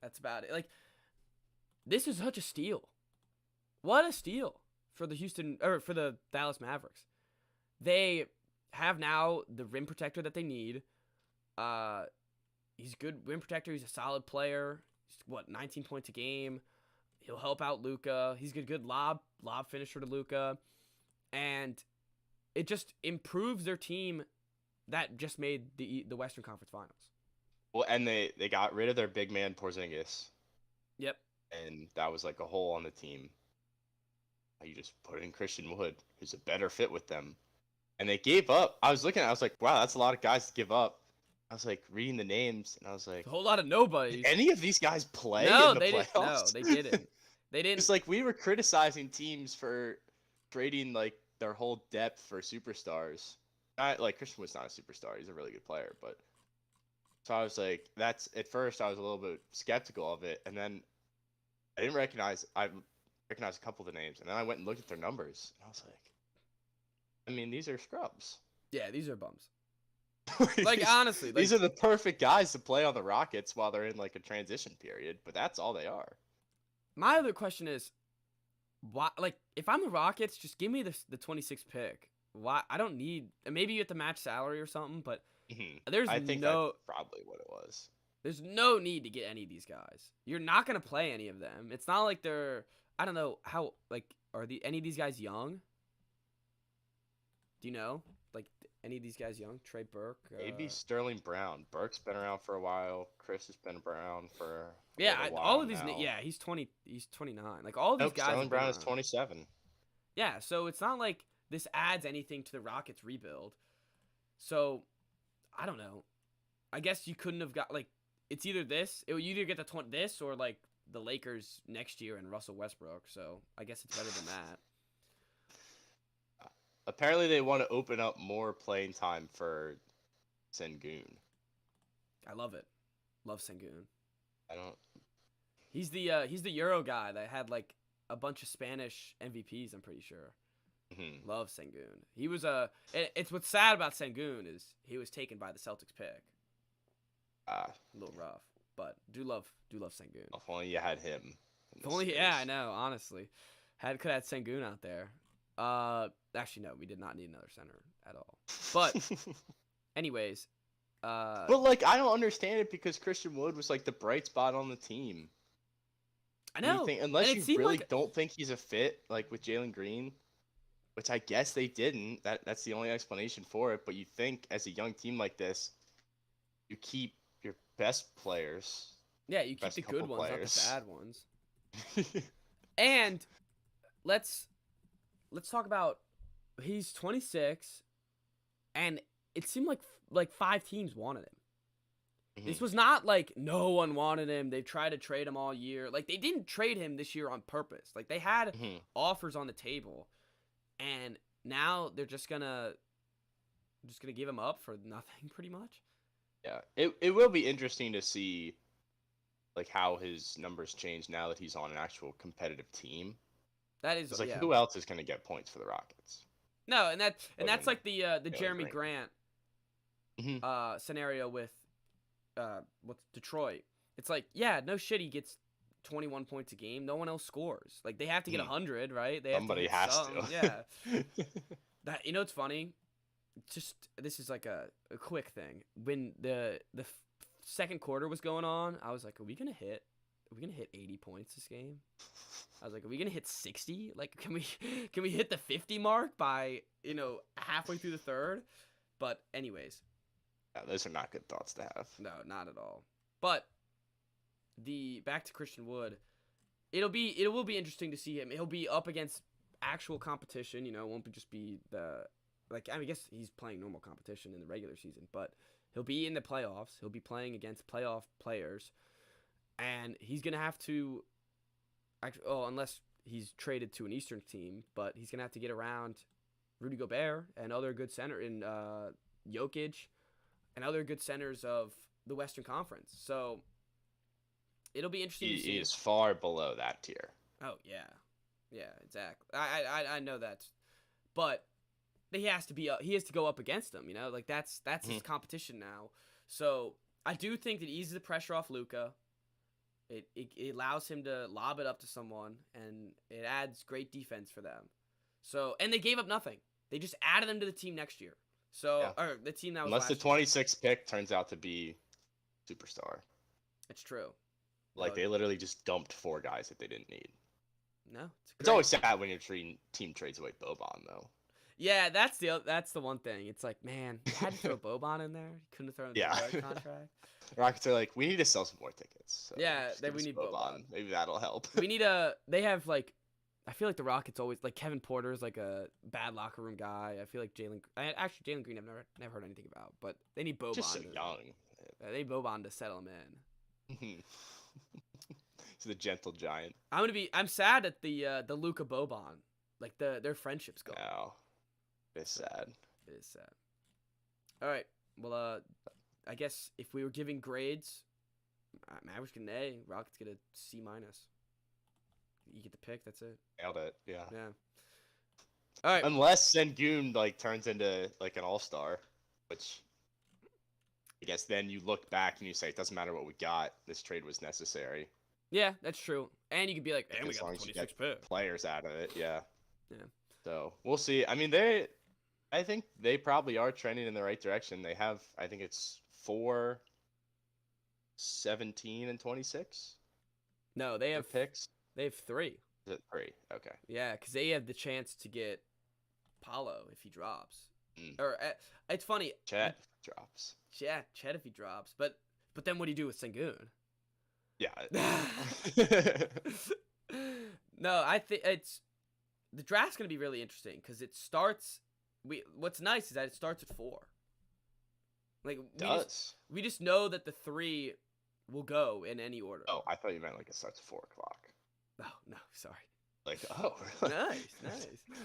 that's about it. Like, this is such a steal. What a steal for the Dallas Mavericks. They have now the rim protector that they need. He's a good rim protector. He's a solid player. He's 19 points a game. He'll help out Luka. He's a good lob finisher to Luka, and it just improves their team that just made the Western Conference Finals. Well, and they got rid of their big man Porzingis. Yep. And that was like a hole on the team. You just put in Christian Wood, who's a better fit with them. And they gave up. I was like, wow, that's a lot of guys to give up. I was like reading the names, and I was like, a whole lot of nobodies. Did any of these guys play no, in the playoffs? No, they didn't. They didn't. It's like we were criticizing teams for trading like their whole depth for superstars. Not like Christian Wood's not a superstar; he's a really good player. But so I was like, that's at first I was a little bit skeptical of it, and then I recognized a couple of the names, and then I went and looked at their numbers, and I was like, I mean, these are scrubs. Yeah, these are bums. Like, honestly. These are the perfect guys to play on the Rockets while they're in, like, a transition period, but that's all they are. My other question is, why? Like, if I'm the Rockets, just give me the 26th pick. Why? I don't need... Maybe you have to match salary or something, but I think that's probably what it was. There's no need to get any of these guys. You're not going to play any of them. It's not like they're... I don't know how... Like, are any of these guys young? Do you know? Like, any of these guys young? Trey Burke? Maybe Sterling Brown. Burke's been around for a while. Chris has been around for a while all of these. Now. Yeah, he's 20. He's 29. Like, all of these guys. Sterling Brown is 27. Yeah, so it's not like this adds anything to the Rockets rebuild. So, I don't know. I guess you couldn't have got like. It's either this. You either get this or like the Lakers next year and Russell Westbrook. So I guess it's better than that. Apparently, they want to open up more playing time for Sengun. I love it. Love Sengun. I don't. He's the Euro guy that had like a bunch of Spanish MVPs. I'm pretty sure. Mm-hmm. Love Sengun. He was It's what's sad about Sengun is he was taken by the Celtics pick. A little rough, but do love Sengun. If only you had him. If only, yeah, I know. Honestly, could have had Sengun out there. Actually, no, we did not need another center at all. But, anyways, but like I don't understand it because Christian Wood was like the bright spot on the team. I know. Unless you really don't think he's a fit, like with Jalen Green, which I guess they didn't. That's the only explanation for it. But you think as a young team like this, you keep your best players. Yeah, you keep the good ones, not the bad ones. And let's talk about. He's 26, and it seemed like 5 teams wanted him. Mm-hmm. This was not like no one wanted him. They've tried to trade him all year. Like, they didn't trade him this year on purpose. Like, they had offers on the table, and now they're just gonna give him up for nothing, pretty much. Yeah, it will be interesting to see like how his numbers change now that he's on an actual competitive team. That is like who else is going to get points for the Rockets? No, and that's like the Jeremy Grant scenario with Detroit. It's like, yeah, no shit, he gets 21 points a game. No one else scores. Like, they have to get 100, right? Somebody has to. Yeah. It's funny. Just this is like a quick thing. When the second quarter was going on, I was like, are we gonna hit 80 points this game? I was like, are we gonna hit 60? Like, can we hit the 50 mark by halfway through the third? But anyways, yeah, those are not good thoughts to have. No, not at all. But back to Christian Wood, it will be interesting to see him. He'll be up against actual competition. It won't just be I guess he's playing normal competition in the regular season, but he'll be in the playoffs. He'll be playing against playoff players, and he's gonna have to. Unless he's traded to an Eastern team, but he's gonna have to get around Rudy Gobert and other good center in Jokic and other good centers of the Western Conference. So it'll be interesting to see. He is far below that tier. Oh yeah, exactly. I know that, but he has to go up against them. That's his competition now. So I do think that it eases the pressure off Luka. It allows him to lob it up to someone, and it adds great defense for them. So, and they gave up nothing. They just added them to the team next year. So, or the team that was unless the 26th pick turns out to be superstar. It's true. They literally just dumped 4 guys that they didn't need. No, it's always sad when your team trades away Boban, though. Yeah, that's the one thing. It's like, man, you had to throw Boban in there. You couldn't have thrown the contract. Rockets are like, we need to sell some more tickets. So we need Boban. Maybe that'll help. They have I feel like the Rockets always Kevin Porter's a bad locker room guy. I feel like Jalen Green I've never heard anything about, but they need Boban. Just so young. They need Boban to settle him in. He's the gentle giant. I'm sad at the Luka Boban, their friendship's gone. No. It's sad. It is sad. All right. Well, I guess if we were giving grades, Mavericks get an A, Rockets get a C-. You get the pick. That's it. Nailed it. Yeah. Yeah. All right. Unless Sengun turns into an all-star, which I guess then you look back and you say it doesn't matter what we got. This trade was necessary. Yeah, that's true. And you could be like, "And we as got long the as you 26 get pick." players out of it. Yeah. Yeah. So we'll see. I mean, I think they probably are trending in the right direction. They have, I think it's 4, 17, and 26. No, they have picks. They have 3. Is it 3? Okay. Yeah, because they have the chance to get Paolo if he drops. Mm. Or it's funny. Chet drops. Yeah, Chet if he drops. But then what do you do with Sengun? Yeah. No, I think the draft's gonna be really interesting because it starts. What's nice is that it starts at 4. We just know that the 3 will go in any order. Oh, I thought you meant it starts at 4 o'clock. Oh no, sorry. Nice.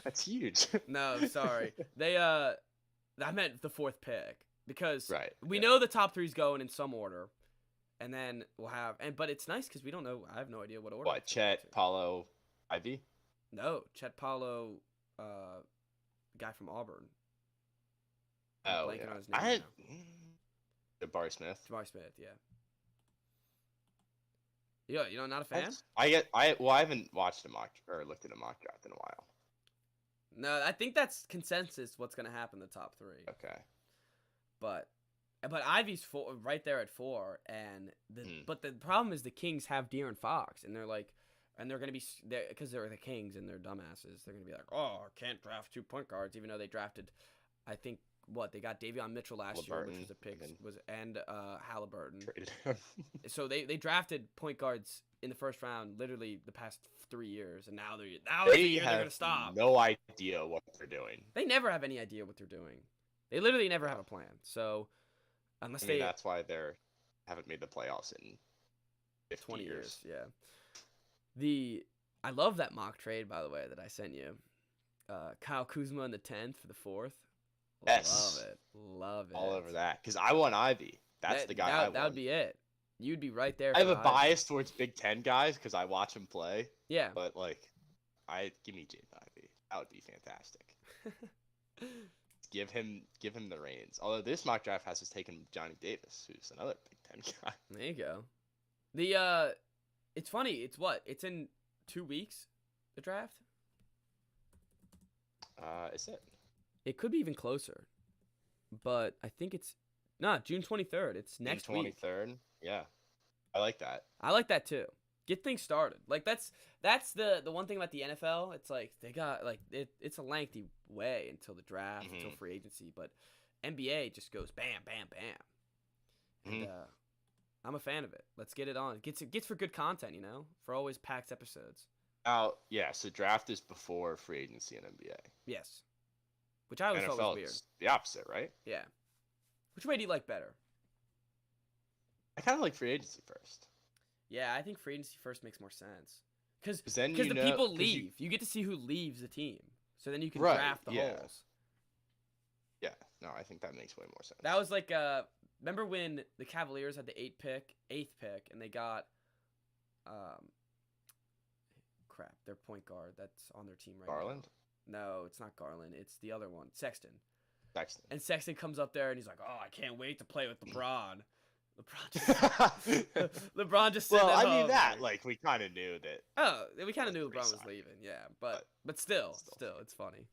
That's huge. No, sorry. I meant the 4th pick because we know the top 3's going in some order, and then we'll have but it's nice because we don't know. I have no idea what order. What, Chet, Paolo, Ivy? No, Chet, Paolo, guy from Auburn. On his name Jabari Smith. Jabari Smith, yeah. You're not a fan? I haven't watched a mock or looked at a mock draft in a while. No, I think that's consensus. What's gonna happen in the top 3? Okay. But Ivy's right there at 4, and but the problem is the Kings have De'Aaron Fox, and they're gonna be because they're the Kings and they're dumbasses. They're gonna be like, oh, I can't draft 2 point guards, even though they drafted, I think they got Davion Mitchell last year, which was a pick, and Halliburton. So they drafted point guards in the first round, literally the past 3 years, and now they're gonna stop. No idea what they're doing. They never have any idea what they're doing. They literally never have a plan. So that's why they haven't made the playoffs in 20 years. Yeah. I love that mock trade, by the way, that I sent you. Kyle Kuzma in the 10th for the 4th. Yes. Love it. All over that. Because I want Ivy. That's the guy I want. That would be it. You'd be right there. I have a bias towards Big Ten guys because I watch them play. Yeah. But, give me Jaden Ivey. That would be fantastic. Give him the reins. Although this mock draft has us taken Johnny Davis, who's another Big Ten guy. There you go. It's funny. It's in 2 weeks, the draft? Is it? It could be even closer, but I think it's June 23rd. It's next week. June 23rd. Yeah, I like that. I like that too. Get things started. That's the one thing about the NFL. It's they got it's a lengthy way until the draft, until free agency. But NBA just goes bam, bam, bam. And I'm a fan of it. Let's get it on. It gets for good content, for always packed episodes. Now, yeah, so draft is before free agency in NBA. Yes. Which I always thought was weird. It's the opposite, right? Yeah. Which way do you like better? I kind of like free agency first. Yeah, I think free agency first makes more sense. Because then the people leave. You get to see who leaves the team. So then you can draft the holes. Yeah, no, I think that makes way more sense. That was like, remember when the Cavaliers had the 8th pick, and they got, their point guard that's on their team right Garland? now. No, it's not Garland. It's the other one, Sexton. Sexton. And Sexton comes up there and he's like, "Oh, I can't wait to play with LeBron." LeBron just said I mean that we kind of knew that. Oh, we kind of knew LeBron was leaving, yeah. But still, it's funny.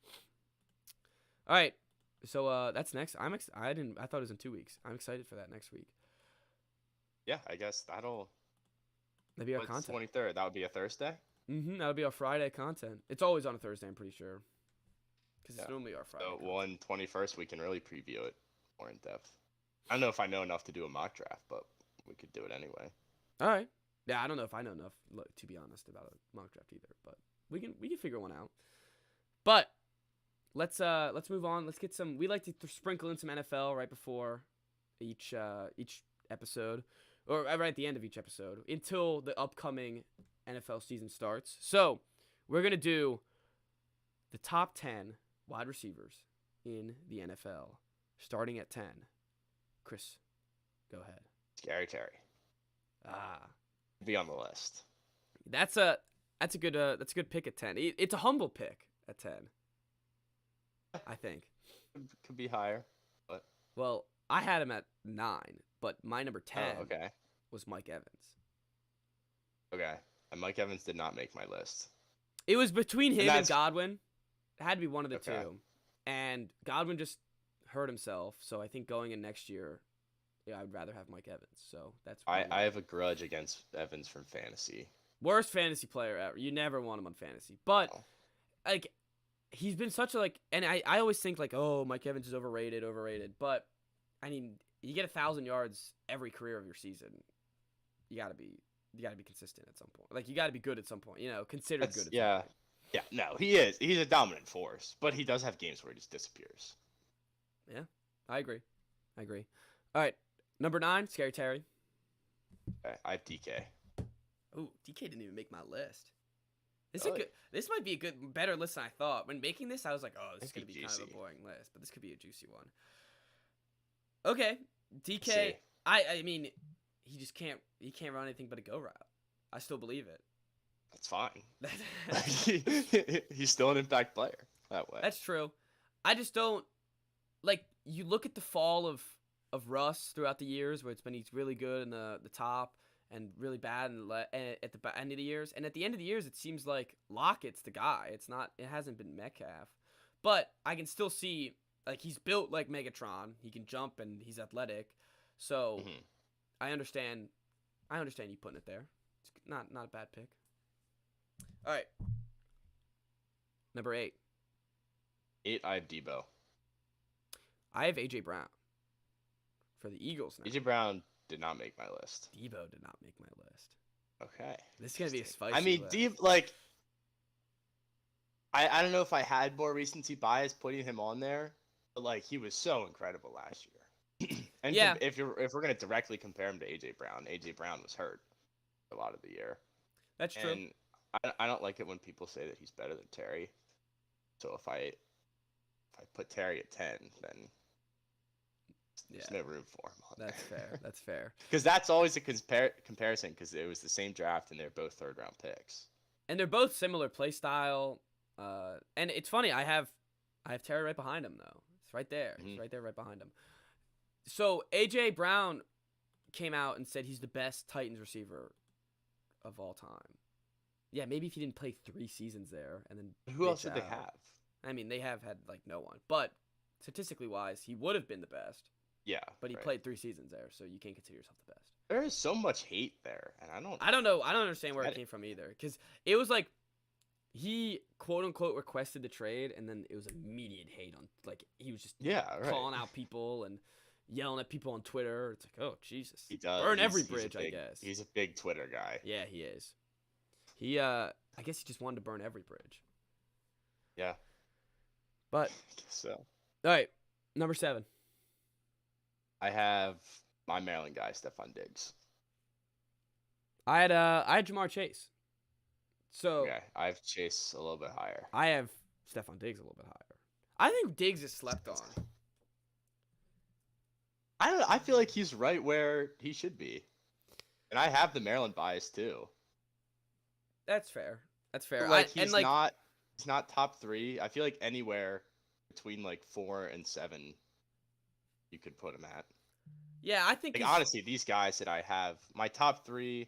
All right, so that's next. I thought it was in 2 weeks. I'm excited for that next week. Yeah, I guess that'll. Maybe our content. 23rd. That would be a Thursday. That'll be our Friday content. It's always on a Thursday, I'm pretty sure. Because it's normally our Friday. So on 21st, we can really preview it more in depth. I don't know if I know enough to do a mock draft, but we could do it anyway. All right. Yeah, I don't know if I know enough, to be honest, about a mock draft either, but we can figure one out. But let's move on. Let's get some. We like to sprinkle in some NFL right before each episode, or right at the end of each episode, until the upcoming NFL season starts. So we're gonna do the top 10 wide receivers in the NFL, starting at 10. Chris, go ahead. Scary Terry. Be on the list. That's a good pick at 10. It's a humble pick at 10. I think. Could be higher, but well, I had him at 9, but my number 10 was Mike Evans. Okay. And Mike Evans did not make my list. It was between him and Godwin. It had to be one of the two. And Godwin just hurt himself, so I think going in next year, I would rather have Mike Evans. So that's I have a grudge against Evans from fantasy. Worst fantasy player ever. You never want him on fantasy. But he's been such a and I always think oh, Mike Evans is overrated. But I mean, you get 1,000 yards every career of your season. You gotta be consistent at some point. You gotta be good at some point. Considered good at some point. Yeah, no, he is. He's a dominant force, but he does have games where he just disappears. Yeah, I agree. All right, number 9, Scary Terry. Okay, I have DK. Ooh, DK didn't even make my list. This might be a better list than I thought. When making this, I was like, oh, this is gonna be kind of a boring list, but this could be a juicy one. Okay, DK. I mean, he just can't run anything but a go route. I still believe it. That's fine. He's still an impact player that way. That's true. I just don't you look at the fall of Russ throughout the years, where he's really good in the top and really bad at the end of the years. And at the end of the years, it seems like Lockett's the guy. It hasn't been Metcalf, but I can still see he's built like Megatron. He can jump and he's athletic. So I understand you putting it there. It's not a bad pick. All right. Number 8. 8, I have Debo. I have A.J. Brown for the Eagles now. A.J. Brown did not make my list. Debo did not make my list. Okay. This is going to be a spicy I mean, list. I don't know if I had more recency bias putting him on there, but he was so incredible last year. And if we're going to directly compare him to A.J. Brown was hurt a lot of the year. That's true. And I don't like it when people say that he's better than Terry. So if I put Terry at 10, then there's no room for him. That's fair. Because that's always a comparison, because it was the same draft and they're both third-round picks. And they're both similar play style. And it's funny, I have Terry right behind him, though. It's right there. He's right there, right behind him. So A.J. Brown came out and said he's the best Titans receiver of all time. Yeah, maybe if he didn't play 3 seasons there and then who else did they have? I mean, they have had no one, but statistically wise, he would have been the best. Yeah, but he played 3 seasons there, so you can't consider yourself the best. There is so much hate there, and I don't know. I don't understand where it came from either, because it was he quote unquote requested the trade, and then it was immediate hate on he was just calling out people, and yelling at people on Twitter. It's like, oh Jesus, He does. burn every He's a bridge, I big, guess. He's a big Twitter guy. Yeah, he is. He I guess he just wanted to burn every bridge. Yeah. But I guess so. all right, number 7. I have my Maryland guy, Stephon Diggs. I had Jamar Chase. So Okay, I have Chase a little bit higher. I have Stephon Diggs a little bit higher. I think Diggs is slept on. I feel like he's right where he should be, and I have the Maryland bias too. That's fair. That's fair. Like he's not top 3. I feel like anywhere between like 4 and 7, you could put him at. Yeah, I think like honestly, these guys that I have, my top 3.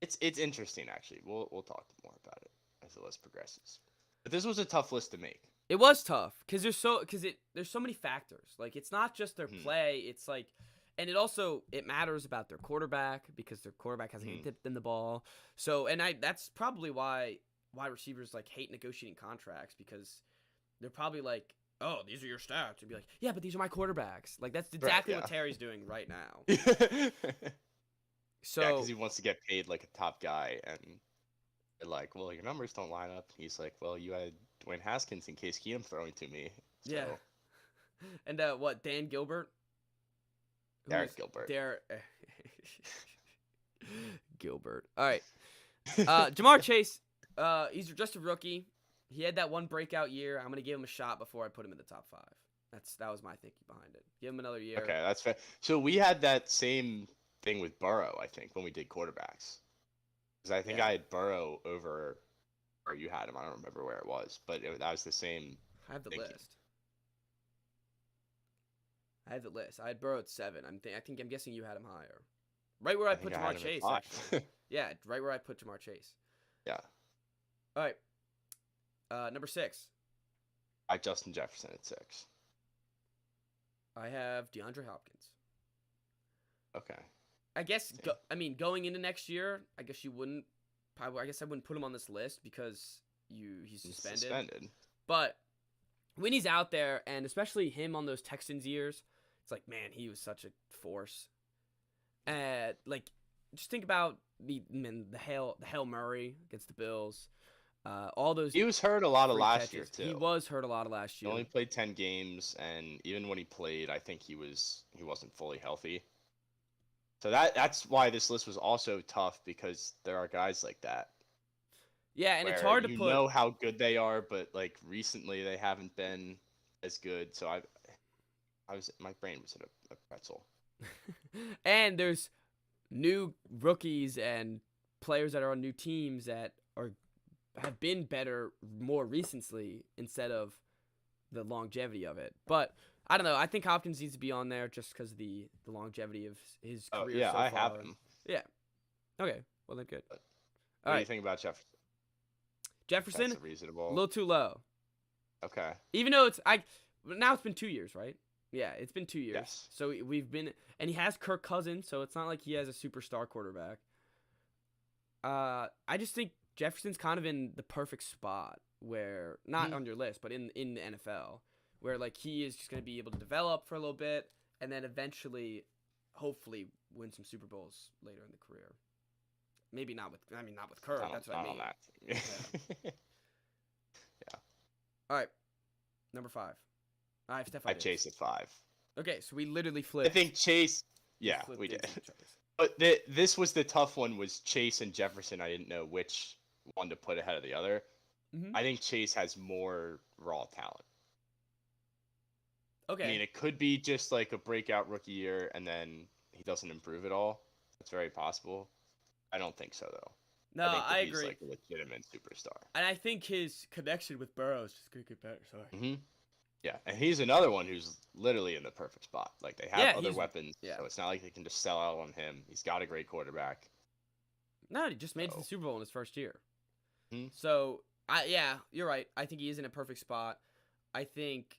It's interesting actually. We'll talk more about it as the list progresses. But this was a tough list to make. It was tough because there's so many factors. Like it's not just their play. It's like, and it matters about their quarterback because their quarterback hasn't tipped in the ball. So that's probably why wide receivers like hate negotiating contracts because they're probably like, oh, these are your stats. And be like, yeah, but these are my quarterbacks. Like that's exactly what Terry's doing right now. So because he wants to get paid like a top guy, and they're like, well, your numbers don't line up. He's like, well, you had Dwayne Haskins in case Keenum throwing to me. So. Yeah. And what, Dan Gilbert? Derek Gilbert. Gilbert. All right. Jamar Chase, he's just a rookie. He had that one breakout year. I'm going to give him a shot before I put him in the top 5. That was my thinking behind it. Give him another year. Okay, that's fair. So we had that same thing with Burrow, I think, when we did quarterbacks. Because I think I had Burrow over, or you had him. I don't remember where it was, but that was the same. I have the list. I had Burrow at 7. I'm guessing you had him higher. Right where I put Jamar Chase, actually. Yeah, right where I put Jamar Chase. Yeah. All right. Number 6. I have Justin Jefferson at 6. I have DeAndre Hopkins. Okay. I guess, going into next year, I guess you wouldn't. I guess I wouldn't put him on this list because he's suspended. But when he's out there, and especially him on those Texans years, it's like, man, he was such a force. Just think about the Hail Murray against the Bills. All those. He was hurt a lot of last year too. He was hurt a lot of last year. He only played 10 games, and even when he played, I think he wasn't fully healthy. So that's why this list was also tough, because there are guys like that. Yeah, and it's hard to put. You know how good they are, but like recently they haven't been as good. So my brain was in a pretzel. And there's new rookies and players that are on new teams that have been better more recently instead of the longevity of it. But I don't know. I think Hopkins needs to be on there just because of the longevity of his career. Yeah, so I far. have him. Yeah. Okay. Well, then good. What do you think about Jefferson? Jefferson, That's reasonable. a little too low. Okay. Even though now it's been 2 years, right? Yeah, it's been 2 years. Yes. So and he has Kirk Cousins, so it's not like he has a superstar quarterback. I just think Jefferson's kind of in the perfect spot where, not on your list, but in the NFL, where like he is just going to be able to develop for a little bit and then eventually, hopefully, win some Super Bowls later in the career. Maybe not with Kirk. That's what I mean. Yeah. Yeah. All right, number 5. I have Stephon Diggs. Chase at 5. Okay, so we literally flipped. I think Chase. Yeah, we did. But this was the tough one. Was Chase and Jefferson? I didn't know which one to put ahead of the other. Mm-hmm. I think Chase has more raw talent. Okay. I mean, it could be just like a breakout rookie year, and then he doesn't improve at all. That's very possible. I don't think so, though. No, I agree. He's like a legitimate superstar. And I think his connection with Burrow is just going to get better. Sorry. Mm-hmm. Yeah, and he's another one who's literally in the perfect spot. Like, they have other weapons, so it's not like they can just sell out on him. He's got a great quarterback. No, he just made it to the Super Bowl in his first year. Mm-hmm. So, you're right. I think he is in a perfect spot. I think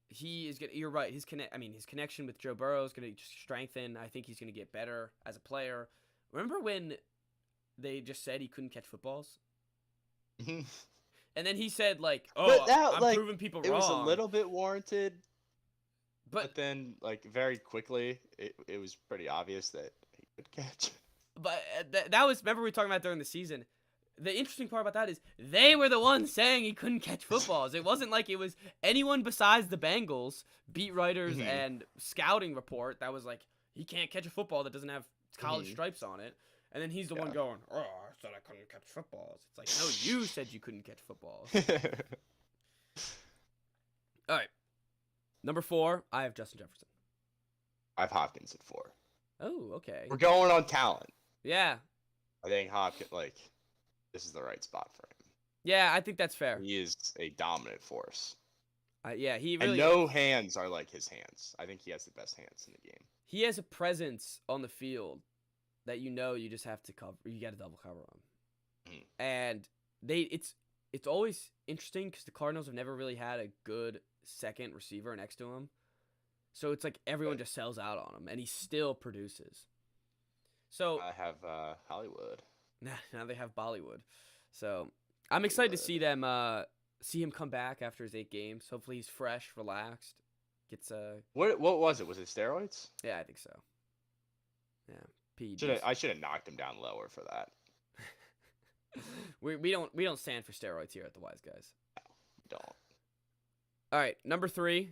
he is you're right. His connection with Joe Burrow is going to just strengthen. I think he's going to get better as a player. Remember when they just said he couldn't catch footballs? And then he said, like, I'm proving people wrong. It was a little bit warranted. But then, like, very quickly, it was pretty obvious that he could catch. But that was, remember we were talking about during the season. The interesting part about that is they were the ones saying he couldn't catch footballs. It wasn't like it was anyone besides the Bengals, beat writers and scouting report that was like, he can't catch a football that doesn't have college stripes on it. And then he's the one going, oh, I said I couldn't catch footballs. It's like, no, you said you couldn't catch footballs. All right. Number 4, I have Justin Jefferson. I have Hopkins at 4. Oh, okay. We're going on talent. Yeah. I think Hopkins, like, this is the right spot for him. Yeah, I think that's fair. He is a dominant force. Yeah, he really. And no hands are like his hands. I think he has the best hands in the game. He has a presence on the field that you just have to cover. You got to double cover him. And it's always interesting because the Cardinals have never really had a good second receiver next to him. So it's like everyone just sells out on him, and he still produces. So I have Hollywood. Now they have Bollywood. So I'm excited to see them see him come back after his 8 games. Hopefully he's fresh, relaxed. Gets What was it? Was it steroids? Yeah, I think so. Yeah, PEDs. I should have knocked him down lower for that. we don't stand for steroids here at the Wise Guys. No, we don't. All right, number 3.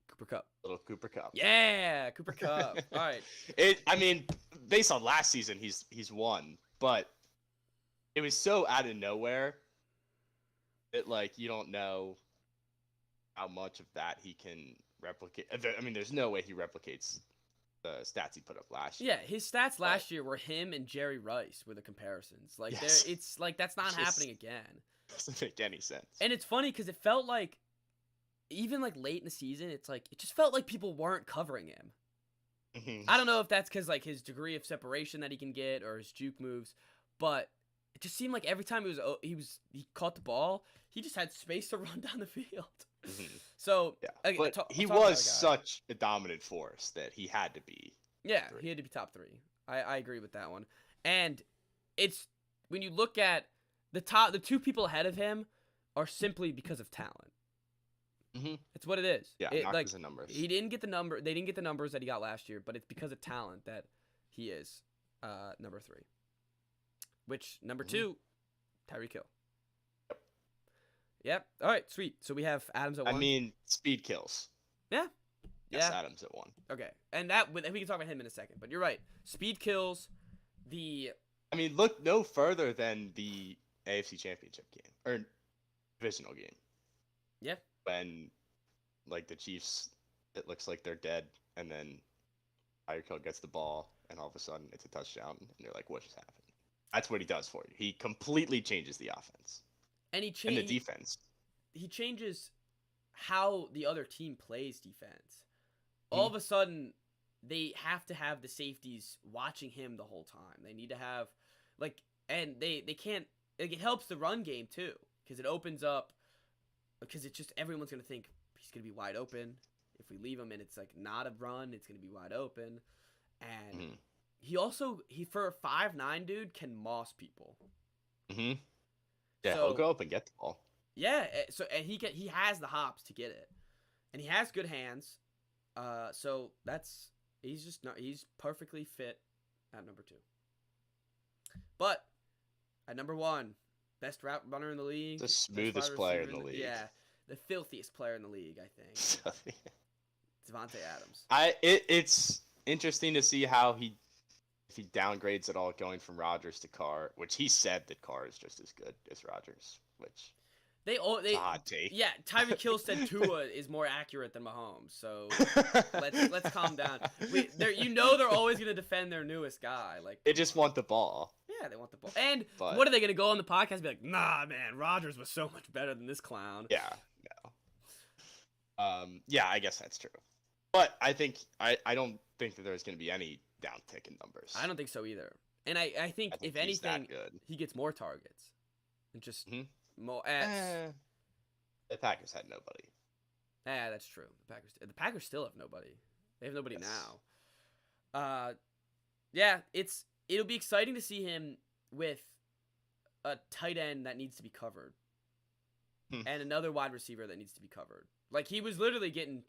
Cooper Kupp. Little Cooper Kupp. Yeah, Cooper Kupp. All right. I mean, based on last season, he's won, but it was so out of nowhere that, like, you don't know how much of that he can replicate. I mean, there's no way he replicates the stats he put up last year. Yeah, his stats last year were him and Jerry Rice were the comparisons. Like, it's like that's not happening again. Doesn't make any sense. And it's funny because it felt like, even like late in the season, it just felt like people weren't covering him. I don't know if that's because like his degree of separation that he can get or his juke moves, but it just seemed like every time he caught the ball, he just had space to run down the field. So yeah, but he was such a dominant force that he had to be. Yeah, he had to be top 3. I agree with that one. And it's when you look at the 2 people ahead of him are simply because of talent. It's what it is. Yeah, not because of numbers. He didn't get the number. They didn't get the numbers that he got last year, but it's because of talent that he is number 3. Which number 2, Tyreek Hill. Yep. All right, sweet. So we have Adams at 1. I mean, speed kills. Yeah. Yes, yeah. Adams at 1. Okay, and we can talk about him in a second. But you're right. Speed kills. I mean, look no further than the AFC Championship game or divisional game. Yeah. When, like, the Chiefs, it looks like they're dead, and then Tyreek Hill gets the ball, and all of a sudden it's a touchdown, and you're like, what just happened? That's what he does for you. He completely changes the offense. And the defense. He changes how the other team plays defense. All of a sudden, they have to have the safeties watching him the whole time. They need to have, like, and they can't, like, it helps the run game, too, because it opens up. Because it's just everyone's going to think he's going to be wide open. If we leave him and it's like not a run, it's going to be wide open. And he for a 5'9" dude can moss people. Yeah, he'll go up and get the ball. Yeah, so and he has the hops to get it. And he has good hands. So he's perfectly fit at number 2. But at number 1, best route runner in the league. The smoothest player in the league. Yeah, the filthiest player in the league, I think. Devontae Adams. It's interesting to see how if he downgrades at all, going from Rodgers to Carr, which he said that Carr is just as good as Rodgers, which they hot take. Yeah, Tyreek Hill said Tua is more accurate than Mahomes, so let's calm down. They're always gonna defend their newest guy. Like, they just want the ball. Yeah, they want the ball. And what are they going to go on the podcast and be like, nah, man, Rodgers was so much better than this clown? Yeah, no. Yeah, I guess that's true. But I think I don't think that there's going to be any downtick in numbers. I don't think so either. And I think if anything, he gets more targets. And just more the Packers had nobody. Yeah, that's true. The Packers still have nobody. They have nobody now. Yeah, it'll be exciting to see him with a tight end that needs to be covered and another wide receiver that needs to be covered. Like, he was literally getting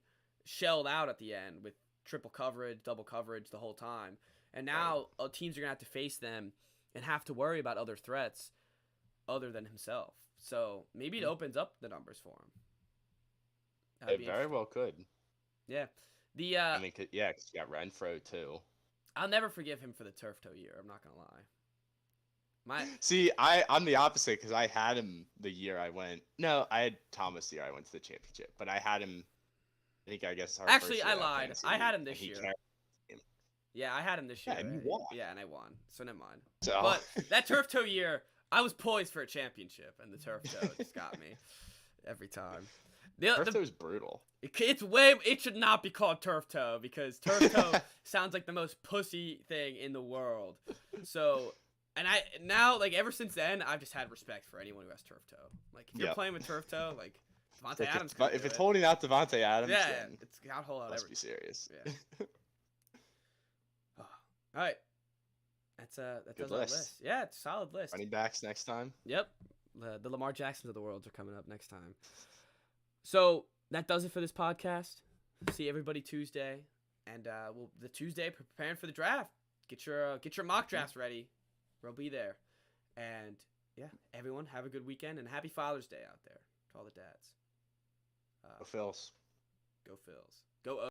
shelled out at the end with triple coverage, double coverage the whole time. And now teams are going to have to face them and have to worry about other threats other than himself. So maybe it opens up the numbers for him. It very well could. Yeah. I mean, yeah, 'cause you got Renfro too. I'll never forgive him for the turf toe year. I'm not going to lie. See, I'm the opposite because I had him the year I went. No, I had Thomas the year I went to the championship, but I had him. I guess. Actually, I lied. I had him this year. Yeah, I had him this year. Yeah, and you won. Yeah, and I won. So never mind. So. But that turf toe year, I was poised for a championship, and the turf toe just got me every time. Turf toe is brutal. It should not be called turf toe because turf toe sounds like the most pussy thing in the world. So, and ever since then, I've just had respect for anyone who has turf toe. Like if you're playing with turf toe, like Devontae Adams. If it's holding out Devontae Adams, yeah, it's got to hold out. Let's be serious. Yeah. All right. That does our list. Yeah, it's a solid list. Running backs next time. Yep. The Lamar Jacksons of the world are coming up next time. So that does it for this podcast. See everybody Tuesday, and the Tuesday preparing for the draft. Get your mock drafts ready. We'll be there, and yeah, everyone have a good weekend and happy Father's Day out there to all the dads. Go Phils. Go Phils. Go.